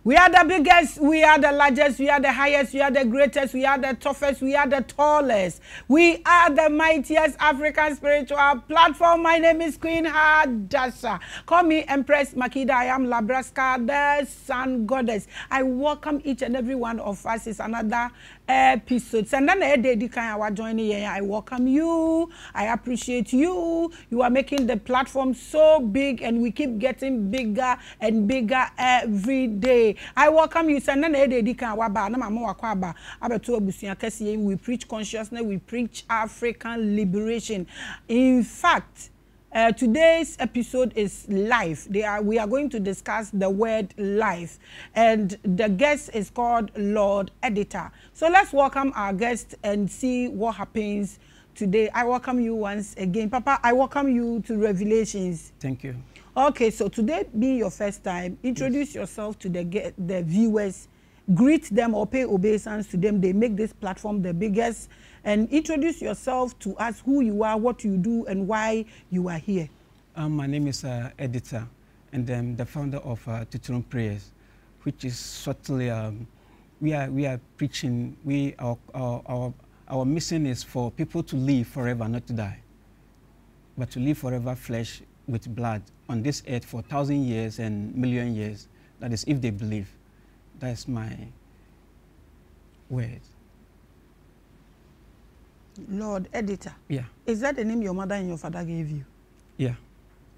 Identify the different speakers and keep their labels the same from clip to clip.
Speaker 1: We are the biggest, we are the largest, we are the highest, we are the greatest, we are the toughest, we are the tallest. We are the mightiest African spiritual platform. My name is Queen HARDSHIP. Call me Empress Makida. I am Labraska, the Sun Goddess. I welcome each and every one of us. It's another episode. And then I welcome you. I appreciate you. You are making the platform so big, and we keep getting bigger and bigger every day. I welcome you. We preach consciousness, we preach African liberation. In fact, today's episode is life. We are going to discuss the word life, and the guest is called LORDD. So let's welcome our guest and see what happens today. I welcome you once again, Papa. I welcome you to Revelations.
Speaker 2: Thank you.
Speaker 1: Okay, so today being your first time, introduce yourself to the viewers, greet them or pay obeisance to them. They make this platform the biggest, and introduce yourself to us, who you are, what you do, and why you are here.
Speaker 2: My name is Editor, and I'm the founder of Titrum Prayers, which is certainly we are preaching. Our mission is for people to live forever, not to die, but to live forever, flesh with blood on this earth for 1,000 years and million years. That is, if they believe. That's my word.
Speaker 1: LORDD.
Speaker 2: Yeah.
Speaker 1: Is that the name your mother and your father gave you?
Speaker 2: Yeah.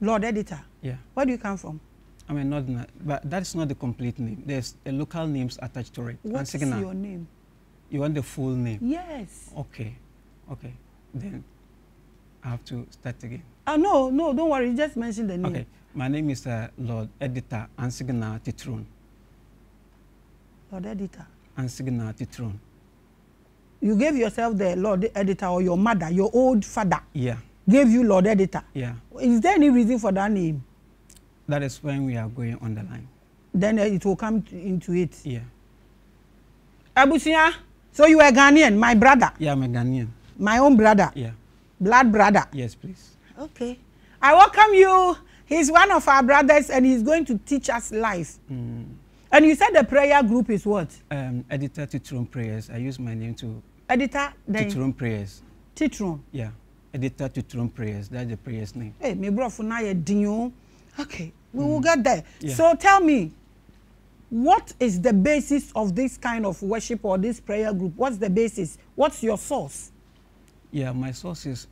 Speaker 1: LORDD.
Speaker 2: Yeah.
Speaker 1: Where do you come from?
Speaker 2: I'm a northerner, but that's not the complete name. There's local names attached to it.
Speaker 1: What's your name?
Speaker 2: You want the full name?
Speaker 1: Yes.
Speaker 2: Okay. Okay. Then I have to start again.
Speaker 1: No, don't worry. Just mention the name.
Speaker 2: Okay. My name is LORDD Ansigna Titron.
Speaker 1: LORDD.
Speaker 2: Ansigna Titron.
Speaker 1: You gave yourself the LORDD, or your mother, your old father?
Speaker 2: Yeah.
Speaker 1: Gave you LORDD?
Speaker 2: Yeah.
Speaker 1: Is there any reason for that name?
Speaker 2: That is when we are going on the line.
Speaker 1: Then it will come into it.
Speaker 2: Yeah.
Speaker 1: Abusia, so you are Ghanaian, my brother?
Speaker 2: Yeah, I'm a Ghanaian.
Speaker 1: My own brother?
Speaker 2: Yeah.
Speaker 1: Blood brother?
Speaker 2: Yes, please.
Speaker 1: Okay. I welcome you. He's one of our brothers, and he's going to teach us life. And you said the prayer group is what?
Speaker 2: Editor Titrum Prayers. I use my name to...
Speaker 1: Editor?
Speaker 2: Titrum Prayers.
Speaker 1: Titrum?
Speaker 2: Yeah. Editor Titrum Prayers. That's the prayer's name.
Speaker 1: Hey, me bro, for now you're dinyo. Okay, we will get there.
Speaker 2: Yeah.
Speaker 1: So tell me, what is the basis of this kind of worship or this prayer group? What's the basis? What's your source?
Speaker 2: Yeah, my source is,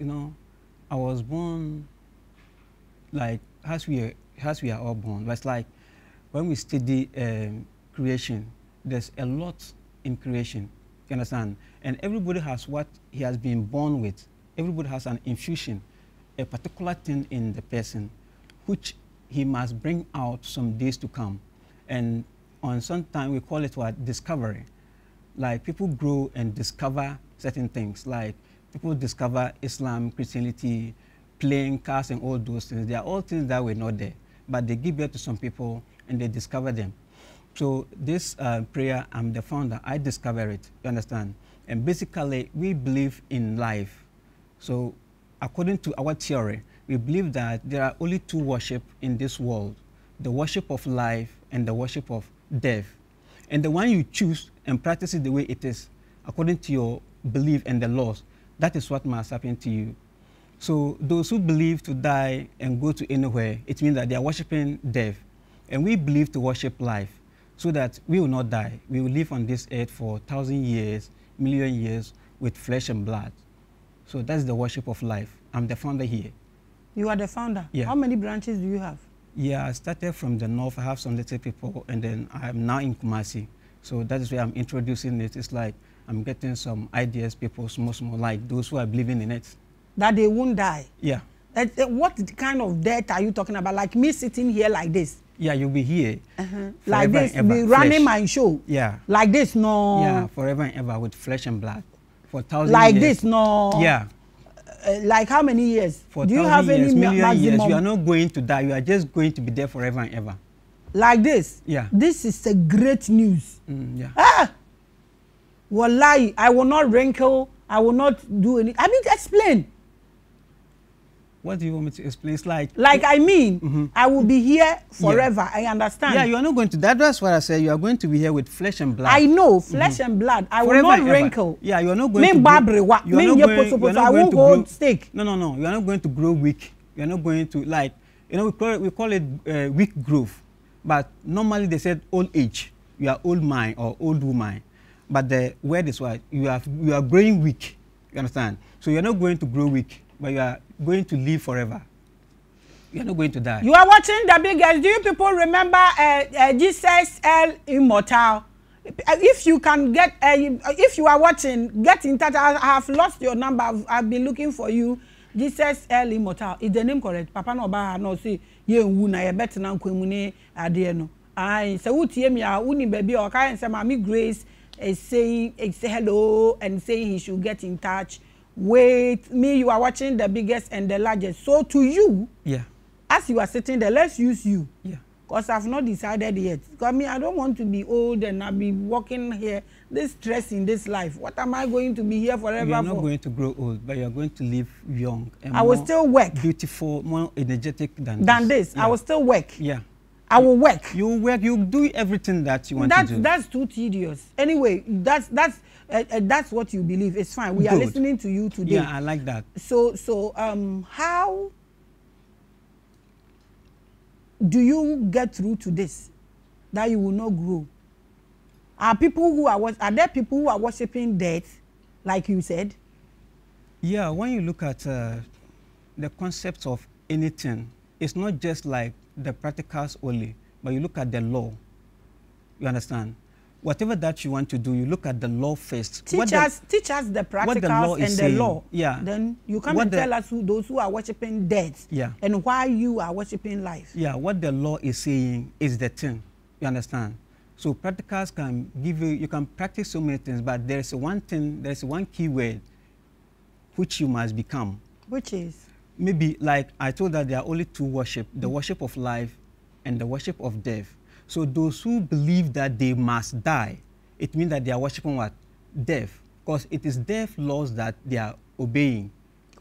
Speaker 2: I was born like as we are all born. But it's like when we study creation, there's a lot in creation. You understand? And everybody has what he has been born with. Everybody has an infusion, a particular thing in the person, which he must bring out some days to come. And on some time we call it what? Discovery. Like people grow and discover certain things. Like people discover Islam, Christianity, playing cards and all those things. They are all things that were not there, but they give birth to some people and they discover them. So this prayer, I'm the founder, I discover it, you understand? And basically we believe in life. So according to our theory, we believe that there are only two worship in this world, the worship of life and the worship of death. And the one you choose and practice it the way it is, according to your belief and the laws, that is what must happen to you. So those who believe to die and go to anywhere, it means that they are worshiping death. And we believe to worship life, so that we will not die. We will live on this earth for 1,000 years, million years, with flesh and blood. So that's the worship of life. I'm the founder here.
Speaker 1: You are the founder?
Speaker 2: Yeah.
Speaker 1: How many branches do you have?
Speaker 2: Yeah, I started from the north. I have some little people, and then I'm now in Kumasi. So that is where I'm introducing it. It's like I'm getting some ideas, people, small, like those who are believing in it. That
Speaker 1: they won't die?
Speaker 2: Yeah.
Speaker 1: What kind of death are you talking about? Like me sitting here like this?
Speaker 2: Yeah, you'll be here.
Speaker 1: Like this, be running my show?
Speaker 2: Yeah.
Speaker 1: Like this, no?
Speaker 2: Yeah, forever and ever with flesh and blood. For 1,000
Speaker 1: like
Speaker 2: years.
Speaker 1: This, no?
Speaker 2: Yeah.
Speaker 1: Like how many years?
Speaker 2: For
Speaker 1: do you have
Speaker 2: years,
Speaker 1: any
Speaker 2: million
Speaker 1: maximum?
Speaker 2: years. You are not going to die. You are just going to be there forever and ever.
Speaker 1: Like this?
Speaker 2: Yeah.
Speaker 1: This is a great news.
Speaker 2: Yeah.
Speaker 1: Ah! Wallahi, I will not wrinkle. I will not do anything. I mean, explain.
Speaker 2: What do you want me to explain? It's like
Speaker 1: I mean, I will be here forever. I understand.
Speaker 2: Yeah, you are not going to. That's what I said. You are going to be here with flesh and blood.
Speaker 1: I know, flesh and blood. I will not wrinkle.
Speaker 2: Yeah, you are not going to grow. You are not going
Speaker 1: I won't hold steak.
Speaker 2: No. You are not going to grow weak. You are not going to, like, you know, we call it weak growth. But normally they said old age. You are old man or old woman. But the word is what? You are growing weak. You understand? So you are not going to grow weak, but you are going to live forever. You are not going to die. You are watching the biggest. Do you people remember Jesus Immortal? If you can get, if you are watching, get in touch. I have lost your number. I've been looking for you. Jesus Immortal. Is the name correct? Papa no ba no say ye wu na ye better na kwemune ade no. Ai se wutie me a uni baby o kai say Mami Grace is saying say hello and saying he should get in touch. Wait, me, you are watching the biggest and the largest. So to you, yeah, as you are sitting there, let's use you. Yeah. Because I've not decided yet. Because me, I don't want to be old and I'll be walking here, this stress in this life. What am I going to be here forever? You are not going to grow old, but you are going to live young. And I will still work. Beautiful, more energetic than this. Yeah. I will still work. Yeah. I will work. You will work. You do everything that you want to do. That's too tedious. Anyway, that's what you believe. It's fine. We are listening to you today. Yeah, I like that. So how do you get through to this that you will not grow? Are there people who are worshiping death, like you said? Yeah, when you look at the concept of anything, it's not just like the practicals only, but you look at the law. You understand? Whatever that you want to do, you look at the law first. Teach us the practicals and the law. Yeah. Then you come and tell us those who are worshiping death. Yeah. And why you are worshiping life. Yeah. What the law is saying is the thing. You understand? So practicals can give you can practice so many things, but there's one thing, there's one key word which you must become. Which is? Maybe like I told that there are only two worship, the worship of life and the worship of death. So those who believe that they must die, it means that they are worshiping what? Death. Because it is death laws that they are obeying.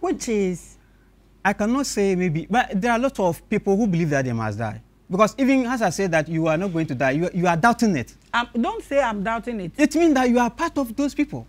Speaker 2: Which is? I cannot say maybe, but there are a lot of people who believe that they must die. Because even as I said that you are not going to die, you are doubting it. Don't say I'm doubting it. It means that you are part of those people.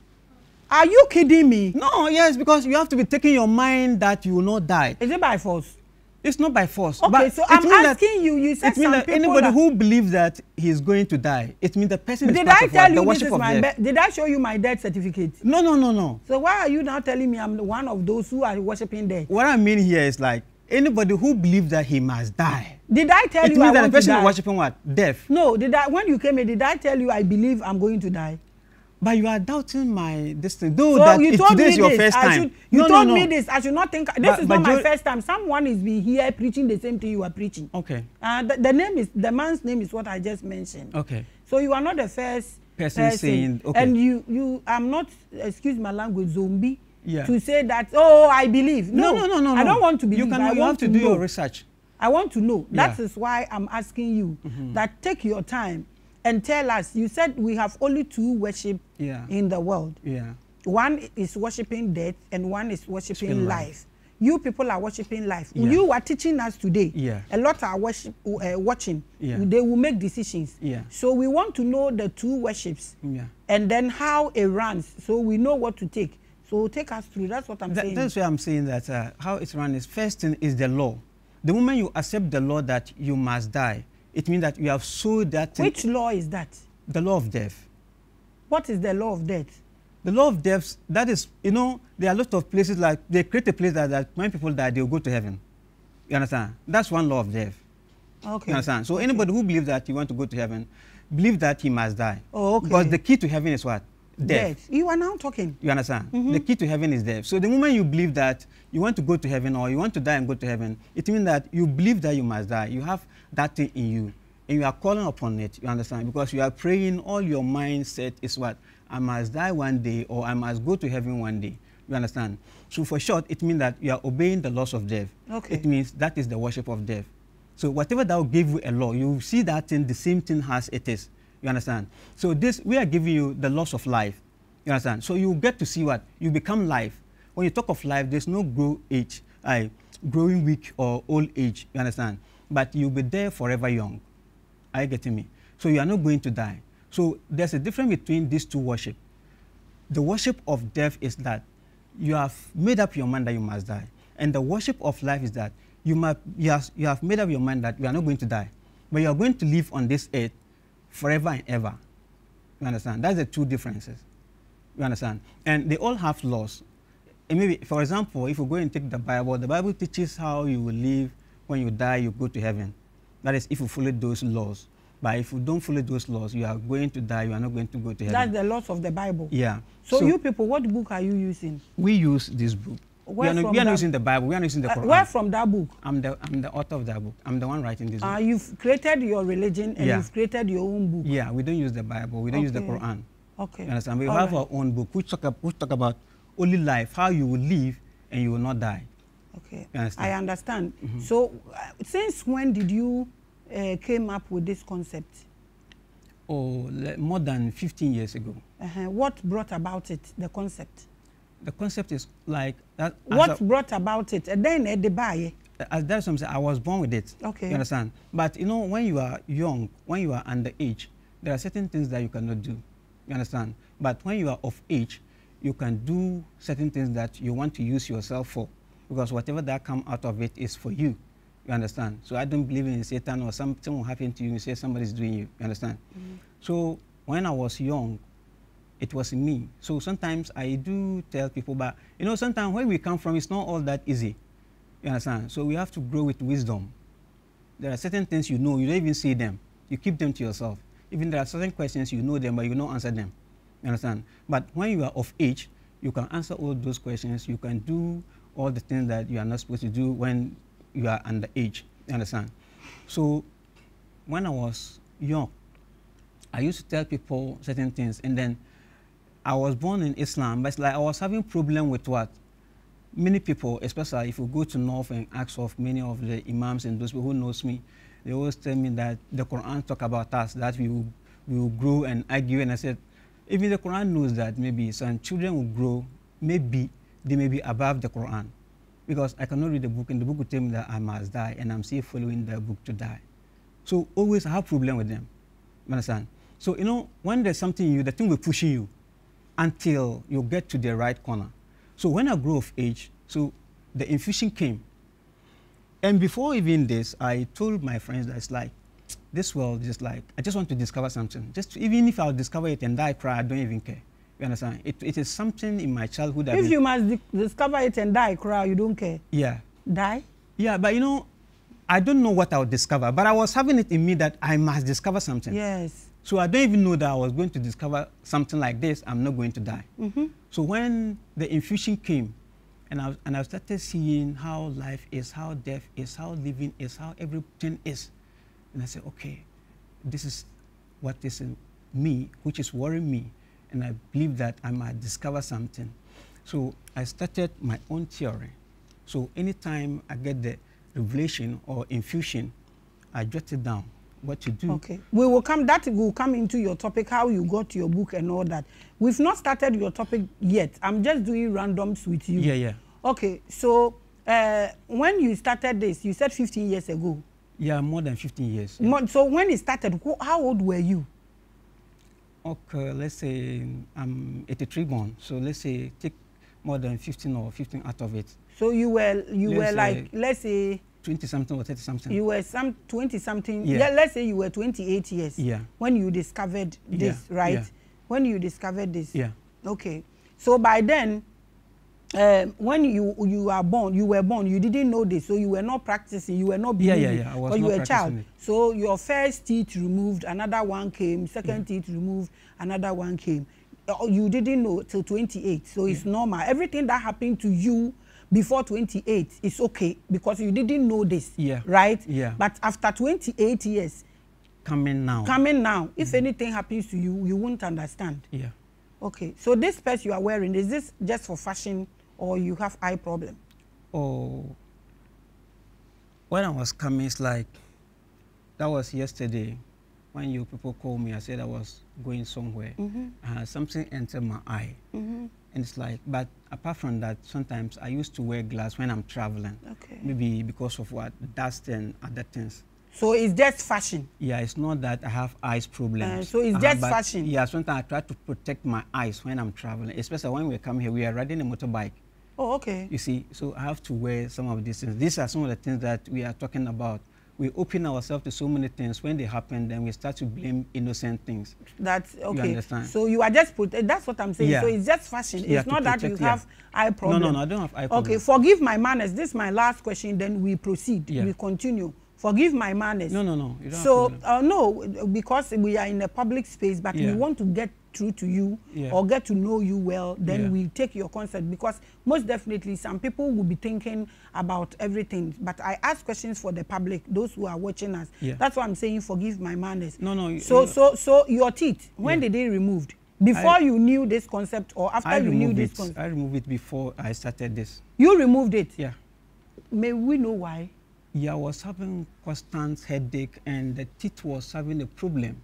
Speaker 2: Are you kidding me? No, yes, because you have to be taking your mind that you will not die. Is it by force? It's not by force. Okay, but so I'm asking you, you said some people anybody who believes that he is going to die, it means the person is part of the worship of death. Did I show you my death certificate? No. So why are you now telling me I'm one of those who are worshiping death? What I mean here is like, anybody who believes that he must die. Did I tell you I want to die? It means that the person is worshiping what? Death. No, when you came here, did I tell you I believe I'm going to die? But you are doubting my destiny. Though so that if today is your first time. You told me this. I should not think. This is not my first time. Someone is being here preaching the same thing you are preaching. Okay. The man's name is what I just mentioned. Okay. So you are not the first person saying. Okay. And you I'm not, excuse my language, zombie. Yeah. To say that, oh, I believe. No. I don't want to believe. You have to do your research. I want to know. That is why I'm asking you that take your time and tell us. You said we have only two worship in the world. Yeah. One is worshiping death and one is worshiping life. You people are worshiping life. Yeah. You are teaching us today. Yeah. A lot are watching. Yeah. They will make decisions. Yeah. So we want to know the two worships and then how it runs so we know what to take. So take us through. That's what I'm saying. That's why I'm saying that how it runs is first thing is the law. The moment you accept the law that you must die, it means that you have sold that thing. Which law is that? The law of death. What is the law of death? The law of death, that is, you know, there are a lot of places like, they create a place that when people die, they'll go to heaven. You understand? That's one law of death. Okay. You understand? So anybody who believes that you want to go to heaven, believe that he must die. Oh, okay. Because the key to heaven is what? Death. You are now talking. You understand? The key to heaven is death. So the moment you believe that you want to go to heaven or you want to die and go to heaven, it means that you believe that you must die. You have that thing in you and you are calling upon it. You understand? Because you are praying, all your mindset is what? I must die one day or I must go to heaven one day. You understand? So for short, it means that you are obeying the laws of death. Okay. It means that is the worship of death. So whatever that will give you a law, you see that thing, the same thing as it is. You understand? So this, we are giving you the loss of life. You understand? So you get to see what? You become life. When you talk of life, there's no grow age. growing weak or old age, you understand? But you'll be there forever young. Are you getting me? So you are not going to die. So there's a difference between these two worship. The worship of death is that you have made up your mind that you must die. And the worship of life is that you have made up your mind that you are not going to die, but you are going to live on this earth forever and ever. You understand? That's the two differences. You understand? And they all have laws. And maybe, for example, if you go and take the Bible teaches how you will live when you die, you go to heaven. That is if you follow those laws. But if you don't follow those laws, you are going to die, you are not going to go to heaven.
Speaker 1: That's the laws of the Bible.
Speaker 2: Yeah.
Speaker 1: So you people, what book are you using?
Speaker 2: We use this book. We are not using the Bible, we are not using the Quran.
Speaker 1: Where from that book?
Speaker 2: I'm the author of that book. I'm the one writing this book.
Speaker 1: You've created your religion and you've created your own book.
Speaker 2: Yeah, we don't use the Bible, we don't use the Quran.
Speaker 1: Okay.
Speaker 2: You understand? We have our own book which talk about only life, how you will live and you will not die.
Speaker 1: Okay.
Speaker 2: You understand?
Speaker 1: I understand. So since when did you came up with this concept?
Speaker 2: Oh, more than 15 years ago.
Speaker 1: What brought about it, the concept?
Speaker 2: The concept is like that.
Speaker 1: What brought about it? And then at the buy.
Speaker 2: That's what I'm saying. I was born with it.
Speaker 1: Okay.
Speaker 2: You understand? But you know, when you are young, when you are underage, there are certain things that you cannot do. You understand? But when you are of age, you can do certain things that you want to use yourself for, because whatever that come out of it is for you. You understand? So I don't believe in Satan or something will happen to you and say somebody's doing you. You understand? So when I was young, it was me. So sometimes I do tell people, but you know, sometimes where we come from, it's not all that easy. You understand? So we have to grow with wisdom. There are certain things you know, you don't even say them. You keep them to yourself. Even there are certain questions you know them, but you don't answer them. You understand? But when you are of age, you can answer all those questions. You can do all the things that you are not supposed to do when you are underage. You understand? So when I was young, I used to tell people certain things, and then I was born in Islam, but it's like I was having problem with what? Many people, especially if you go to North and ask of many of the imams and those people who knows me, they always tell me that the Quran talk about us, that we will grow and argue. And I said, even the Quran knows that maybe some children will grow, maybe they may be above the Quran. Because I cannot read the book, and the book will tell me that I must die, and I'm still following the book to die. So always I have problem with them. You understand? So, you know, when there's something in you, the thing will push you until you get to the right corner. So when I grew of age, so the infusion came. And before even this, I told my friends that it's like, this world is like, I just want to discover something. Even if I'll discover it and die, cry, I don't even care. You understand? It is something in my childhood.
Speaker 1: If you must discover it and die, cry, you don't care.
Speaker 2: Yeah.
Speaker 1: Die?
Speaker 2: Yeah, but you know, I don't know what I'll discover, but I was having it in me that I must discover something.
Speaker 1: Yes.
Speaker 2: So I don't even know that I was going to discover something like this. I'm not going to die. So when the infusion came, and I started seeing how life is, how death is, how living is, how everything is, and I said, okay, this is what is in me, which is worrying me, and I believe that I might discover something. So I started my own theory. So anytime I get the revelation or infusion, I jot it down. What to do. Okay.
Speaker 1: That will come into your topic, how you got your book and all that. We've not started your topic yet. I'm just doing randoms with you.
Speaker 2: Yeah.
Speaker 1: Okay, so when you started this, you said 15 years ago.
Speaker 2: Yeah, more than 15 years. Yeah.
Speaker 1: So when it started, how old were you?
Speaker 2: Okay, let's say I'm 83 born. So let's say take more than 15 or 15 out of it.
Speaker 1: So you were like, let's say
Speaker 2: 20-something or 30-something.
Speaker 1: You were 20-something. Yeah, let's say you were 28 years.
Speaker 2: Yeah.
Speaker 1: When you discovered this, right? Yeah. When you discovered this.
Speaker 2: Yeah.
Speaker 1: Okay. So by then, when you were born, you didn't know this, so you were not practicing, you were not believing.
Speaker 2: Yeah. I was
Speaker 1: but you
Speaker 2: not
Speaker 1: were a child.
Speaker 2: it.
Speaker 1: So your first teeth removed, another one came, second teeth removed, another one came. You didn't know till 28, so it's normal. Everything that happened to you before 28 is okay because you didn't know this, right?
Speaker 2: Yeah.
Speaker 1: But after 28 years,
Speaker 2: coming now,
Speaker 1: if anything happens to you, you won't understand.
Speaker 2: Yeah.
Speaker 1: Okay. So this purse you are wearing, is this just for fashion or you have eye problem?
Speaker 2: Oh, when I was coming, it's like that was yesterday. When you people called me, I said I was going somewhere. Something entered my eye. And it's like, but apart from that, sometimes I used to wear glass when I'm traveling.
Speaker 1: Okay.
Speaker 2: Maybe because of what? Dust and other things.
Speaker 1: So it's just fashion?
Speaker 2: Yeah, it's not that I have eyes problems.
Speaker 1: So it's just fashion?
Speaker 2: Yeah, sometimes I try to protect my eyes when I'm traveling, especially when we come here, we are riding a motorbike.
Speaker 1: Oh, okay.
Speaker 2: You see, so I have to wear some of these things. These are some of the things that we are talking about. We open ourselves to so many things. When they happen, then we start to blame innocent things.
Speaker 1: That's okay.
Speaker 2: You understand?
Speaker 1: So you are just that's what I'm saying. Yeah. So it's just fashion.
Speaker 2: Yeah,
Speaker 1: it's not that you have eye problem.
Speaker 2: No, I don't have eye problem.
Speaker 1: Okay, forgive my manners. This is my last question. Then we proceed. Yeah. We continue. Forgive my manners.
Speaker 2: No. You don't
Speaker 1: so no, because we are in a public space, but we want to get through to you or get to know you well, then we take your consent, because most definitely some people will be thinking about everything. But I ask questions for the public, those who are watching us. That's why I'm saying forgive my manners.
Speaker 2: No.
Speaker 1: So your teeth, when did they removed? Before you knew this concept or after you knew this concept?
Speaker 2: I removed it before I started this.
Speaker 1: You removed it?
Speaker 2: Yeah.
Speaker 1: May we know why?
Speaker 2: Yeah, I was having constant headache and the teeth was having a problem.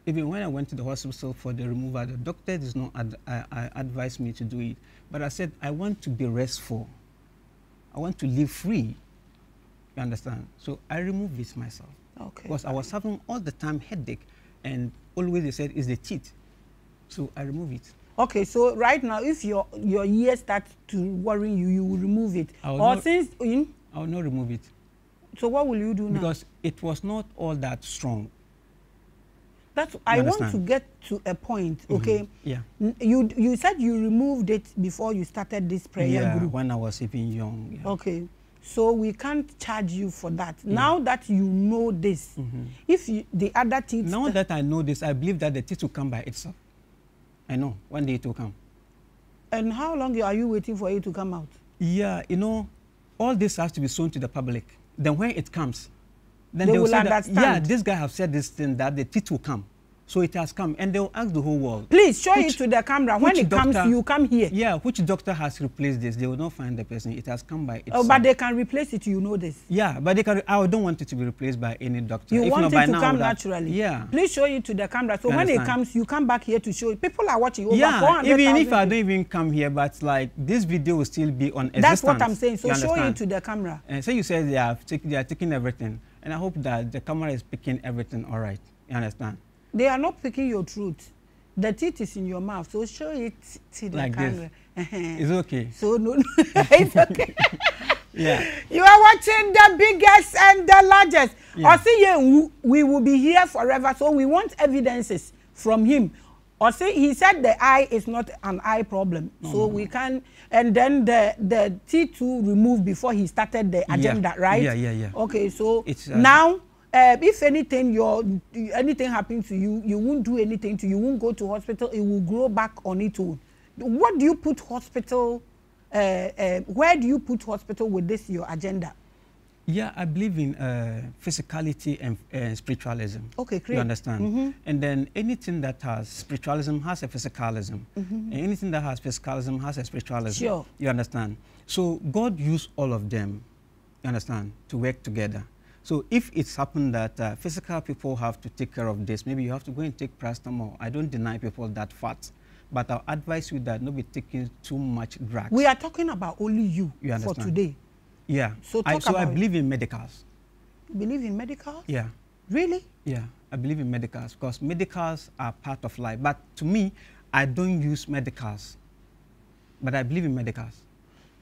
Speaker 2: Even when I went to the hospital for the removal, the doctor did not advise me to do it. But I said, I want to be restful. I want to live free. You understand? So I removed it myself.
Speaker 1: Okay.
Speaker 2: Because I was having all the time headache, and always they said it's the teeth. So I removed it.
Speaker 1: Okay, so right now, if your ear starts to worry you, you will remove it. I will
Speaker 2: not remove it.
Speaker 1: So what will you do now?
Speaker 2: Because it was not all that strong.
Speaker 1: I want to get to a point, okay?
Speaker 2: Yeah.
Speaker 1: You said you removed it before you started this prayer group.
Speaker 2: When I was even young. Yeah.
Speaker 1: Okay. So we can't charge you for that. Now that you know this, if the other teeth...
Speaker 2: Now that I know this, I believe that the teeth will come by itself. I know, one day it will come.
Speaker 1: And how long are you waiting for it to come out?
Speaker 2: Yeah, all this has to be shown to the public. Then when it comes, then
Speaker 1: they will understand.
Speaker 2: Yeah, this guy have said this thing, that the teeth will come. So it has come, and they will ask the whole world.
Speaker 1: Please show it to the camera. When it comes, you come here.
Speaker 2: Yeah, which doctor has replaced this? They will not find the person. It has come by itself.
Speaker 1: Oh, but they can replace it, you know this.
Speaker 2: Yeah, but they can. I don't want it to be replaced by any doctor.
Speaker 1: You want it to come naturally.
Speaker 2: Yeah.
Speaker 1: Please show it to the camera. So when it comes, you come back here to show it. People are watching. Over
Speaker 2: yeah,
Speaker 1: 400,000
Speaker 2: even if I don't even come here, but like this video will still be on existence.
Speaker 1: That's what I'm saying. So show it to the camera.
Speaker 2: And so you said they are taking everything, and I hope that the camera is picking everything all right. You understand?
Speaker 1: They are not picking your truth. The teeth is in your mouth, so show it to the camera.
Speaker 2: It's okay.
Speaker 1: So no, it's okay.
Speaker 2: Yeah.
Speaker 1: You are watching the biggest and the largest. Yeah. We will be here forever, so we want evidences from him. He said the eye is not an eye problem, we can. And then the teeth to remove before he started the agenda, right?
Speaker 2: Yeah.
Speaker 1: Okay, so it's, now. If anything happens to you, you won't do anything to you, won't go to hospital, it will grow back on its own. What do you put hospital, where do you put hospital with this, your agenda?
Speaker 2: Yeah, I believe in physicality and spiritualism.
Speaker 1: Okay, great.
Speaker 2: You understand? And then anything that has spiritualism has a physicalism. And anything that has physicalism has a spiritualism.
Speaker 1: Sure.
Speaker 2: You understand? So God used all of them, you understand, to work together. So if it's happened that physical people have to take care of this, maybe you have to go and take paracetamol. I don't deny people that fact, but I'll advise you that not be taking too much drugs.
Speaker 1: We are talking about only you for today.
Speaker 2: Yeah.
Speaker 1: So I
Speaker 2: believe in medicals.
Speaker 1: Believe in medicals?
Speaker 2: Yeah.
Speaker 1: Really?
Speaker 2: Yeah, I believe in medicals because medicals are part of life. But to me, I don't use medicals, but I believe in medicals.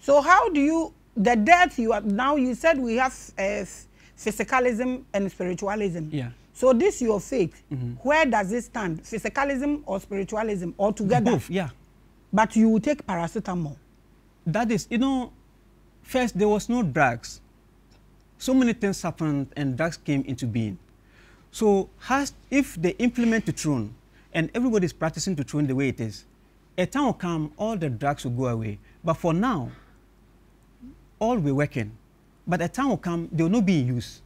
Speaker 1: So how do you, the death you are, now you said we have physicalism and spiritualism.
Speaker 2: Yeah.
Speaker 1: So this your faith. Where does it stand? Physicalism or spiritualism or together?
Speaker 2: Both, yeah.
Speaker 1: But you will take paracetamol.
Speaker 2: That is, first there was no drugs. So many things happened and drugs came into being. So if they implement the throne and everybody is practicing the throne the way it is, a time will come, all the drugs will go away. But for now, all we're working. But a time will come, they will not be in use.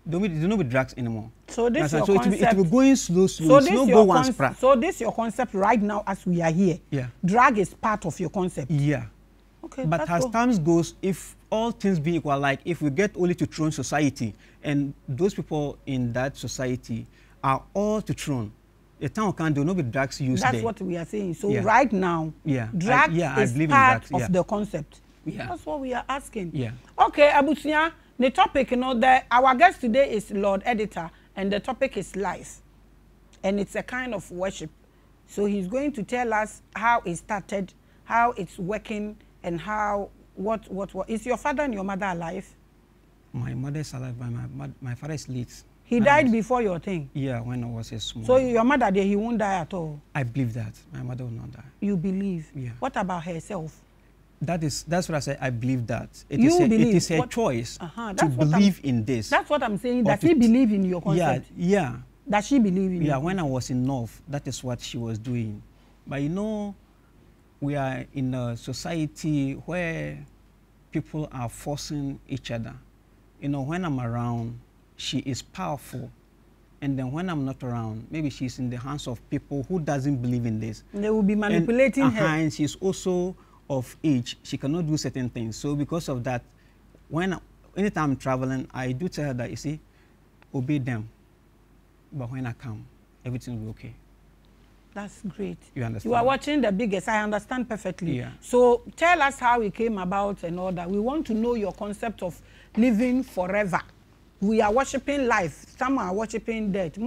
Speaker 2: There will not be drugs anymore. So this your concept. It will be going slow. So this go one sprat.
Speaker 1: So this your concept right now as we are here.
Speaker 2: Yeah.
Speaker 1: Drug is part of your concept.
Speaker 2: Yeah.
Speaker 1: Okay.
Speaker 2: But as time goes, if all things being equal, like if we get only to throne society, and those people in that society are all to throne, The town can do no be drugs used
Speaker 1: That's
Speaker 2: there.
Speaker 1: what we are saying. So right now, drugs is part of the concept. That's what we are asking. Okay, Abusia, the topic, you know, our guest today is Lord Editor, and the topic is life. And it's a kind of worship. So he's going to tell us how it started, how it's working, and how, what. Is your father and your mother alive?
Speaker 2: My mother is alive, but my father is late.
Speaker 1: He died before your thing?
Speaker 2: Yeah, when I was a small.
Speaker 1: So your mother, he won't die at all?
Speaker 2: I believe that. My mother will not die.
Speaker 1: You believe?
Speaker 2: Yeah.
Speaker 1: What about herself?
Speaker 2: That's what I say. I believe that. It is her choice to believe in this.
Speaker 1: That's what I'm saying. Does she believe in your concept?
Speaker 2: Yeah.
Speaker 1: Does she believe in?
Speaker 2: Yeah. When I was in North, that is what she was doing. But you know, we are in a society where people are forcing each other. You know, when I'm around, she is powerful. And then when I'm not around, maybe she's in the hands of people who doesn't believe in this.
Speaker 1: They will be manipulating her.
Speaker 2: And she's also of age. She cannot do certain things. So because of that, anytime I'm traveling, I do tell her that, you see, obey them. But when I come, everything will be okay.
Speaker 1: That's great.
Speaker 2: You understand?
Speaker 1: You are watching The Biggest. I understand perfectly.
Speaker 2: Yeah.
Speaker 1: So tell us how it came about and all that. We want to know your concept of living forever. We are worshiping life. Some are worshiping death.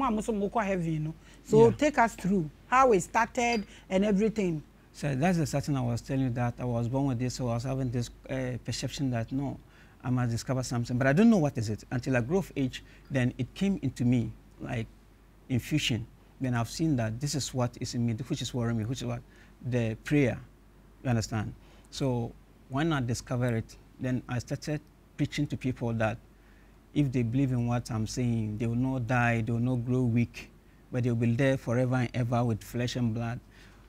Speaker 1: So take us through how it started and everything.
Speaker 2: So that's the certain I was telling you that I was born with this, so I was having this perception that no, I must discover something, but I don't know what is it. Until I grew of age, then it came into me like infusion. Then I've seen that this is what is in me, which is worrying me, which is what the prayer. You understand? So when I discovered it, then I started preaching to people that if they believe in what I'm saying, they will not die, they will not grow weak, but they will be there forever and ever with flesh and blood.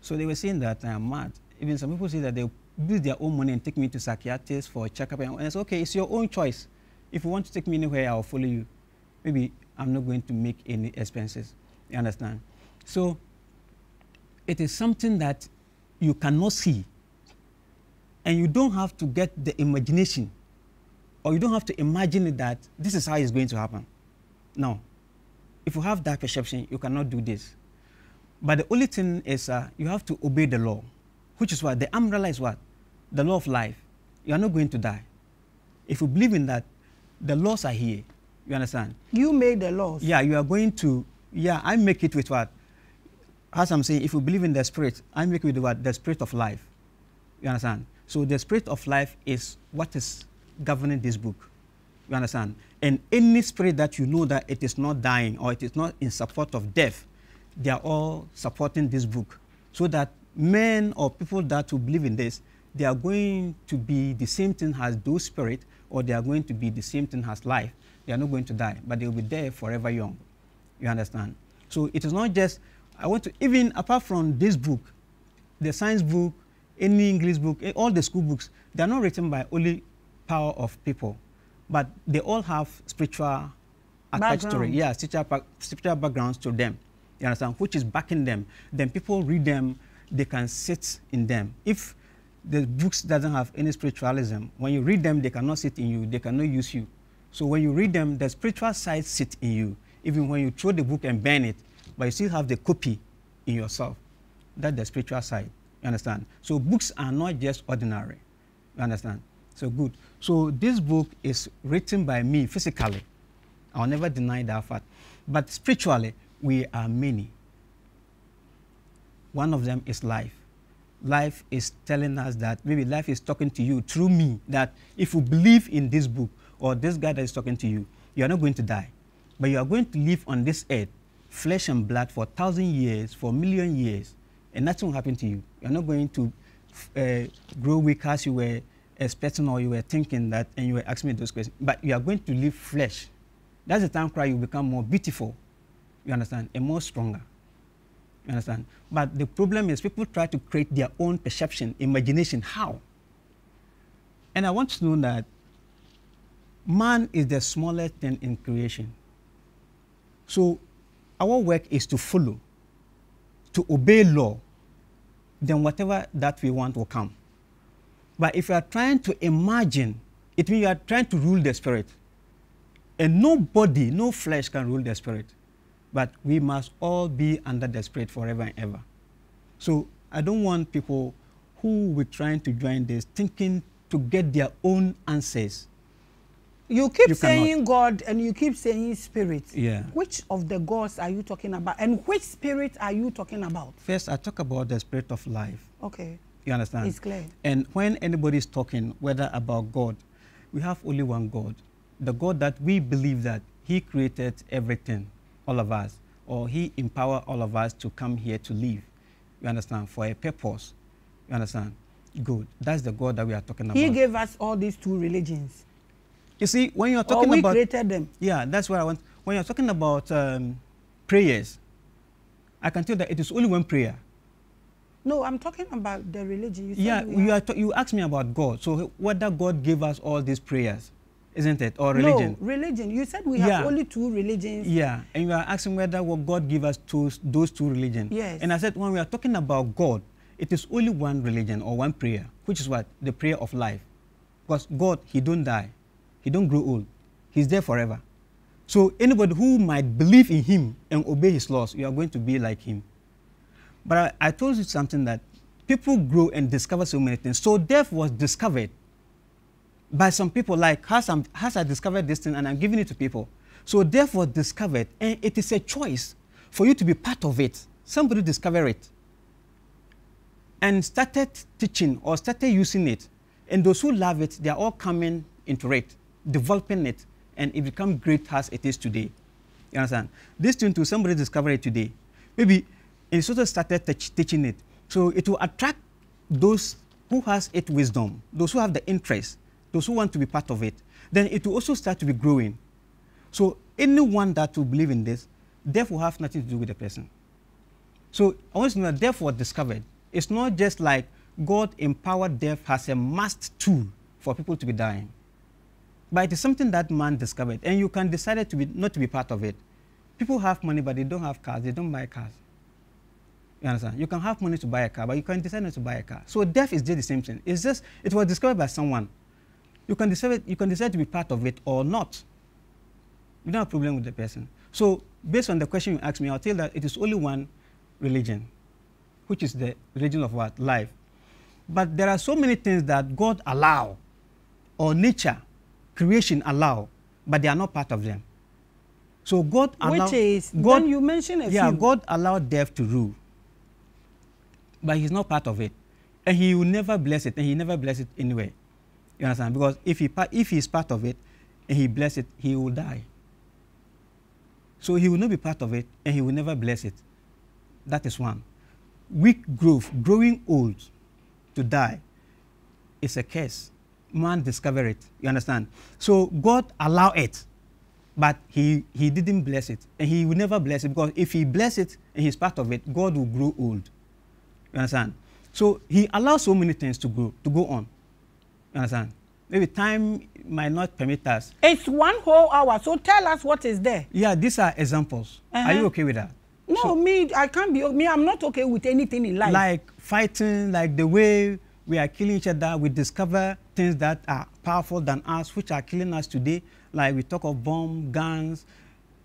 Speaker 2: So they were saying that I am mad. Even some people say that they use their own money and take me to psychiatrists for a checkup. And I say, okay, it's your own choice. If you want to take me anywhere, I'll follow you. Maybe I'm not going to make any expenses. You understand? So it is something that you cannot see. And you don't have to get the imagination, or you don't have to imagine it that this is how it's going to happen. No. If you have that perception, you cannot do this. But the only thing is you have to obey the law, which is what? The umbrella is what? The law of life. You are not going to die. If you believe in that, the laws are here. You understand? You made the laws. Yeah, you are going to, I make it with what? As I'm saying, if you believe in the spirit, I make it with what? The spirit of life. You understand? So the spirit of life is what is governing this book. You understand? And any spirit that you know that it is not dying or it is not in support of death, they are all supporting this book. So that men or people that will believe in this, they are going to be the same thing as those spirits, or they are going to be the same thing as life. They are not going to die, but they will be there forever young. You understand? So it is not just, I want to, even apart from this book, the science book, any English book, all the school books, they are not written by only power of people, but they all have spiritual attached to it. Yeah, spiritual backgrounds to them. You understand? Which is backing them. Then people read them, they can sit in them. If the books doesn't have any spiritualism, when you read them, they cannot sit in you, they cannot use you. So when you read them, the spiritual side sits in you. Even when you throw the book and burn it, but you still have the copy in yourself. That's the spiritual side. You understand? So books are not just ordinary. You understand? So good. So this book is written by me physically. I'll never deny that fact. But spiritually, we are many. One of them is life. Life is telling us that, maybe life is talking to you through me, that if you believe in this book or this guy that is talking to you, you are not going to die. But you are going to live on this earth, flesh and blood, for 1,000 years, for 1,000,000 years, and nothing will happen to you. You are not going to grow weak as you were expecting or you were thinking that, and you were asking me those questions. But you are going to live flesh. That's the time cry you become more beautiful, you understand, and more stronger. You understand? But the problem is people try to create their own perception, imagination. How? And I want to know that man is the smallest thing in creation. So our work is to follow, to obey law, then whatever that we want will come. But if you are trying to imagine, it means you are trying to rule the spirit. And nobody, no flesh can rule the spirit. but we must all be under the Spirit forever and ever. So I don't want people who were trying to join this thinking to get their own answers.
Speaker 1: You keep saying God and you keep saying spirit.
Speaker 2: Yeah.
Speaker 1: Which of the gods are you talking about? And which spirit are you talking about?
Speaker 2: First, I talk about the spirit of life.
Speaker 1: Okay.
Speaker 2: You understand?
Speaker 1: It's clear.
Speaker 2: And when anybody is talking, whether about God, we have only one God. The God that we believe that He created everything, all of us, or He empowered all of us to come here to live. You understand? For a purpose. You understand? Good. That's the God that we are talking about.
Speaker 1: He gave us all these two religions.
Speaker 2: You see, when you're talking
Speaker 1: we
Speaker 2: about...
Speaker 1: created them.
Speaker 2: Yeah, that's what I want. When you're talking about prayers, I can tell that it is only one prayer.
Speaker 1: No, I'm talking about the religion. You
Speaker 2: said you asked me about God. So whether God gave us all these prayers, isn't it? Or religion?
Speaker 1: No, religion. You said we have only two religions.
Speaker 2: Yeah, and you are asking whether God gave us those two religions.
Speaker 1: Yes.
Speaker 2: And I said when we are talking about God, it is only one religion or one prayer, which is what? The prayer of life. Because God, He don't die. He don't grow old. He's there forever. So anybody who might believe in Him and obey His laws, you are going to be like Him. But I told you something that people grow and discover so many things. So death was discovered by some people, like as I discovered this thing and I'm giving it to people. So death was discovered and it is a choice for you to be part of it. Somebody discovered it and started teaching or started using it. And those who love it, they are all coming into it, developing it, and it becomes great as it is today. You understand? This thing too, somebody discovered it today. Maybe it sort of started teaching it. So it will attract those who has it wisdom, those who have the interest, those who want to be part of it. Then it will also start to be growing. So anyone that will believe in this, death will have nothing to do with the person. So I want to know that death was discovered. It's not just like God empowered death as a must tool for people to be dying. But it is something that man discovered, and you can decide to be, not to be part of it. People have money, but they don't have cars. They don't buy cars. You understand? You can have money to buy a car, but you can decide not to buy a car. So death is just the same thing. It's just, it was discovered by someone. You can decide to be part of it or not. You don't have a problem with the person. So based on the question you asked me, I'll tell you that it is only one religion, which is the religion of what? Life. But there are so many things that God allow, or nature, creation allow, but they are not part of them. So God allowed...
Speaker 1: Which is, then you mentioned a few.
Speaker 2: Yeah, God allowed death to rule, but He's not part of it. And He will never bless it, and He never bless it anyway. You understand? Because if He's part of it, and He bless it, He will die. So He will not be part of it, and He will never bless it. That is one. Weak growth, growing old, to die, is a curse. Man discovered it. You understand? So God allowed it, but he didn't bless it, and He will never bless it, because if He bless it and He's part of it, God will grow old. You understand? So He allows so many things to go on. You understand? Maybe time might not permit us.
Speaker 1: It's 1 whole hour, so tell us what is there.
Speaker 2: Yeah, these are examples. Are you okay with that?
Speaker 1: No, so, I can't be. I'm not okay with anything in life.
Speaker 2: Like fighting, like the way we are killing each other, we discover things that are powerful than us, which are killing us today. Like we talk of bomb, guns,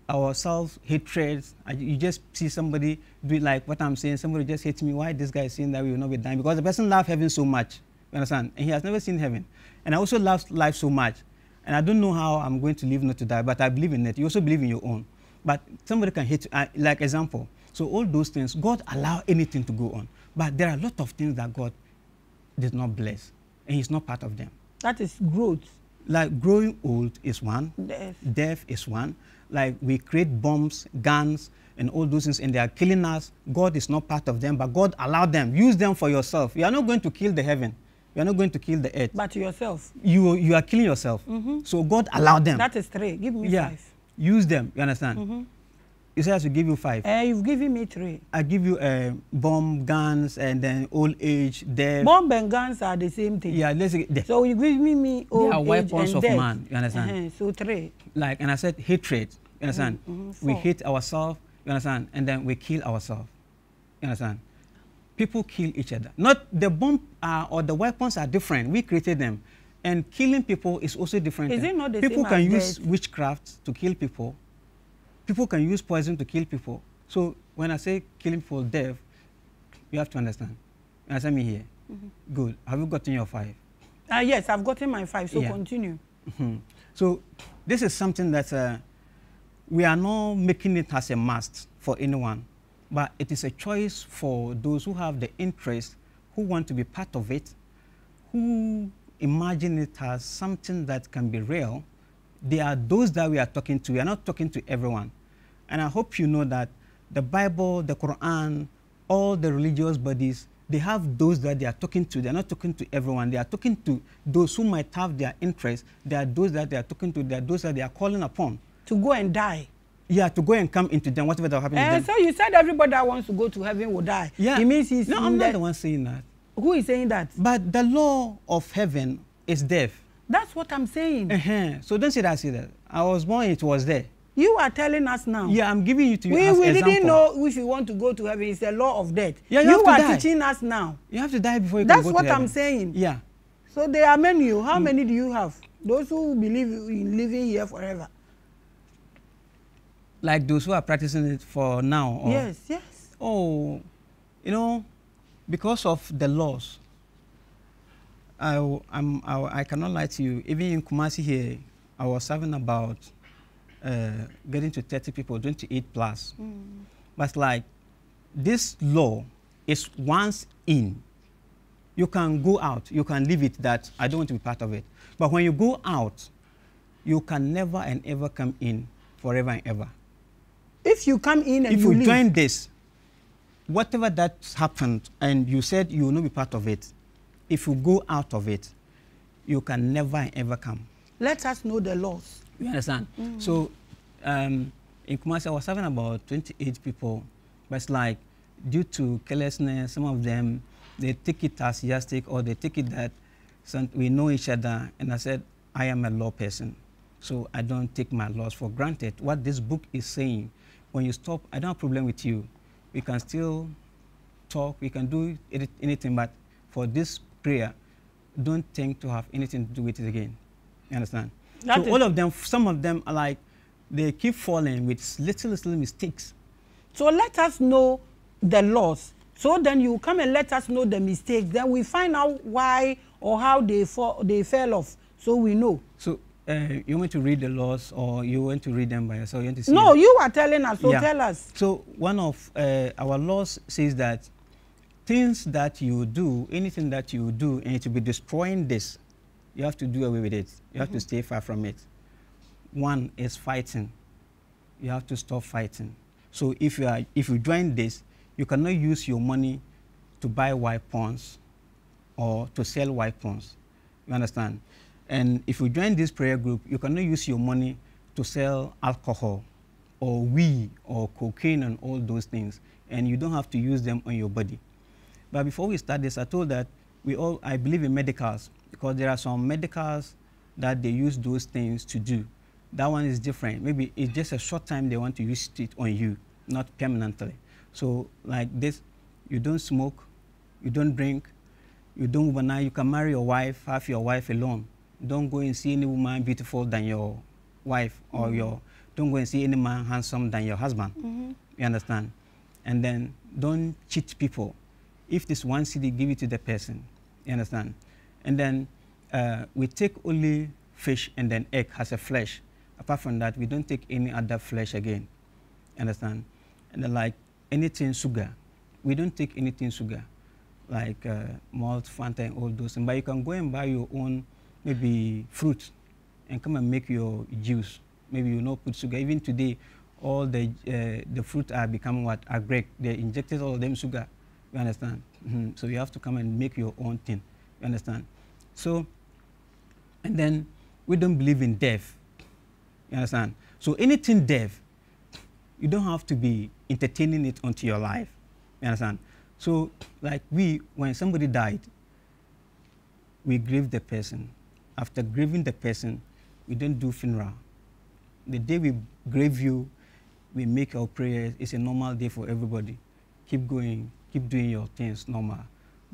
Speaker 2: our self-hatred. You just see somebody do it like what I'm saying. Somebody just hates me. Why this guy is saying that we will not be dying? Because the person loves heaven so much. You understand? And he has never seen heaven. And I also love life so much. And I don't know how I'm going to live not to die, but I believe in it. You also believe in your own. But somebody can hate you, like example. So all those things, God allow anything to go on. But there are a lot of things that God did not bless, and He's not part of them.
Speaker 1: That is growth.
Speaker 2: Like growing old is one. Death is one. Like we create bombs, guns, and all those things, and they are killing us. God is not part of them, but God allowed them. Use them for yourself. You are not going to kill the heaven. You are not going to kill the earth. But
Speaker 1: yourself.
Speaker 2: You are killing yourself. So God allowed them.
Speaker 1: That is 3. Give me 5.
Speaker 2: Use them. You understand? You said I should give you 5.
Speaker 1: You've given me 3.
Speaker 2: I give you bomb, guns, and then old age, death.
Speaker 1: Bomb and guns are the same thing.
Speaker 2: Yeah, let's say death.
Speaker 1: So you give me old age and death. They are
Speaker 2: weapons of man. You understand?
Speaker 1: So 3.
Speaker 2: Like, and I said hatred. You understand? We hate ourselves. You understand? And then we kill ourselves. You understand? People kill each other. Not the bomb or the weapons are different. We created them. And killing people is also different.
Speaker 1: Is it not the
Speaker 2: people
Speaker 1: same
Speaker 2: can
Speaker 1: as
Speaker 2: use
Speaker 1: death?
Speaker 2: witchcraft to kill people. people can use poison to kill people. So when I say killing for death, you have to understand. You understand me here? Good. Have you gotten your 5?
Speaker 1: Yes, I've gotten my 5, so continue.
Speaker 2: So this is something that we are not making it as a must for anyone, but it is a choice for those who have the interest, who want to be part of it, who imagine it as something that can be real. They are those that we are talking to. We are not talking to everyone. And I hope you know that the Bible, the Quran, all the religious bodies, they have those that they are talking to. They are not talking to everyone. They are talking to those who might have their interest. They are those that they are talking to. They are those that they are calling upon.
Speaker 1: To go and die.
Speaker 2: Yeah, to go and come into them, whatever that happens to them.
Speaker 1: So you said everybody that wants to go to heaven will die.
Speaker 2: Yeah.
Speaker 1: It means he's
Speaker 2: no, I'm not the one saying that.
Speaker 1: Who is saying that?
Speaker 2: But the law of heaven is death.
Speaker 1: That's what I'm saying.
Speaker 2: So don't say that I say that. I was born, it was there.
Speaker 1: You are telling us now.
Speaker 2: Yeah, I'm giving you to you
Speaker 1: as
Speaker 2: example.
Speaker 1: We didn't know if you want to go to heaven. It's the law of death.
Speaker 2: Yeah,
Speaker 1: you are teaching us now.
Speaker 2: You have to die before you can go to heaven.
Speaker 1: That's what I'm saying.
Speaker 2: Yeah.
Speaker 1: So there are many. How many do you have? Those who believe in living here forever.
Speaker 2: Like those who are practicing it for now? Or?
Speaker 1: Yes, yes.
Speaker 2: Oh, you know, because of the laws, I cannot lie to you. Even in Kumasi here, I was having about getting to 30 people, 28 plus. But like, this law is once in. You can go out, you can leave it that I don't want to be part of it. But when you go out, you can never and ever come in forever and ever.
Speaker 1: If you come in and
Speaker 2: if you
Speaker 1: leave.
Speaker 2: join this, whatever that happened and you said you will not be part of it, if you go out of it, you can never and ever come.
Speaker 1: Let us know the laws.
Speaker 2: You understand? So in Kumasi, I was having about 28 people, but it's like due to carelessness, some of them, they take it as yastic or they take it that we know each other. And I said, I am a law person, so I don't take my laws for granted. What this book is saying, when you stop, I don't have a problem with you. We can still talk, we can do anything, but for this prayer, don't think to have anything to do with it again. You understand? So all of them, some of them are like, they keep falling with little mistakes. So
Speaker 1: let us know the laws. So then you come and let us know the mistakes. Then we find out why or how they fell off, so we know. So you want to read the laws, or you want to read them by yourself? You want to see no, you are telling us, so tell us.
Speaker 2: So one of our laws says that things that you do, anything that you do, and it will be destroying this, you have to do away with it. You have to stay far from it. One is fighting. You have to stop fighting. So if you join this, you cannot use your money to buy weapons or to sell weapons. You understand? And if you join this prayer group, you cannot use your money to sell alcohol or weed or cocaine and all those things. And you don't have to use them on your body. But before we start this, I told that I believe in medicals, because there are some medicals that they use those things to do. That one is different. Maybe it's just a short time they want to use it on you, not permanently. So like this, you don't smoke, you don't drink, you don't overnight. You can marry your wife, have your wife alone. Don't go and see any woman beautiful than your wife, or don't go and see any man handsome than your husband. You understand? And then don't cheat people. If this one cedi, give it to the person. You understand? And then we take only fish and then egg as a flesh. Apart from that, we don't take any other flesh again. You understand? And then like anything sugar, we don't take anything sugar, like malt, Fanta, and all those things. But you can go and buy your own, maybe fruit, and come and make your juice. Maybe you not put sugar. Even today, all the fruit are becoming what? Agric. They injected all of them sugar. You understand? So you have to come and make your own thing. You understand? So, and then we don't believe in death. You understand? So anything death, you don't have to be entertaining it onto your life. You understand? So like when somebody died, we grieve the person. After grieving the person, we don't do funeral. The day we grave you, we make our prayers. It's a normal day for everybody. Keep going, keep doing your things normal.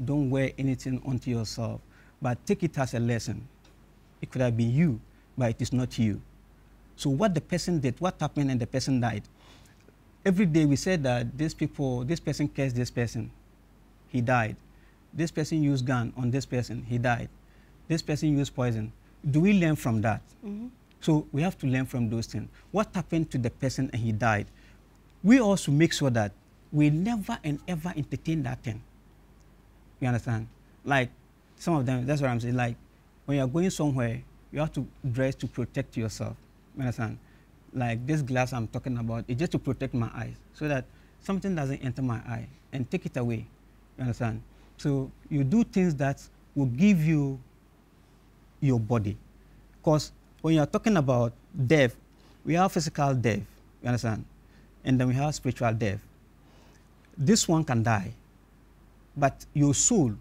Speaker 2: Don't wear anything onto yourself, but take it as a lesson. It could have been you, but it is not you. So what the person did, what happened, and the person died. Every day we said that this person cursed this person, he died. This person used gun on this person, he died. This person used poison. Do we learn from that? So we have to learn from those things. What happened to the person and he died? We also make sure that we never and ever entertain that thing. You understand? Like some of them, that's what I'm saying. Like when you're going somewhere, you have to dress to protect yourself. You understand? Like this glass I'm talking about, it's just to protect my eyes so that something doesn't enter my eye and take it away. You understand? So you do things that will give you your body. Because when you're talking about death, we have physical death, you understand? And then we have spiritual death. This one can die, but your soul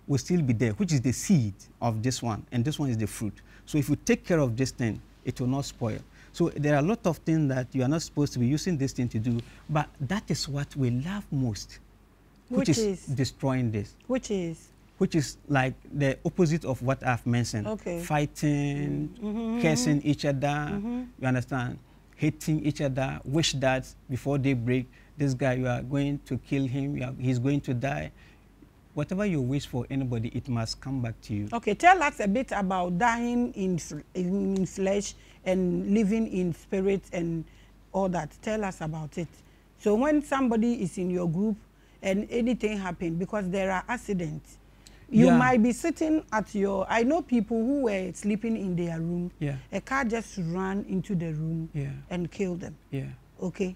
Speaker 2: will still be there, which is the seed of this one, and this one is the fruit. So if you take care of this thing, it will not spoil. So there are a lot of things that you are not supposed to be using this thing to do, but that is what we love most, which is destroying this. Which is like the opposite of what I've mentioned. Okay. Fighting, cursing each other, you understand? Hating each other, wish that before they break, this guy, you are going to kill him, he's going to die. Whatever you wish for anybody, it must come back to you. Okay, tell us a bit about dying in flesh and living in spirit and all that. Tell us about it. So when somebody is in your group and anything happens, because there are accidents, you might be sitting at your, I know people who were sleeping in their room, a car just ran into the room and killed them. Okay?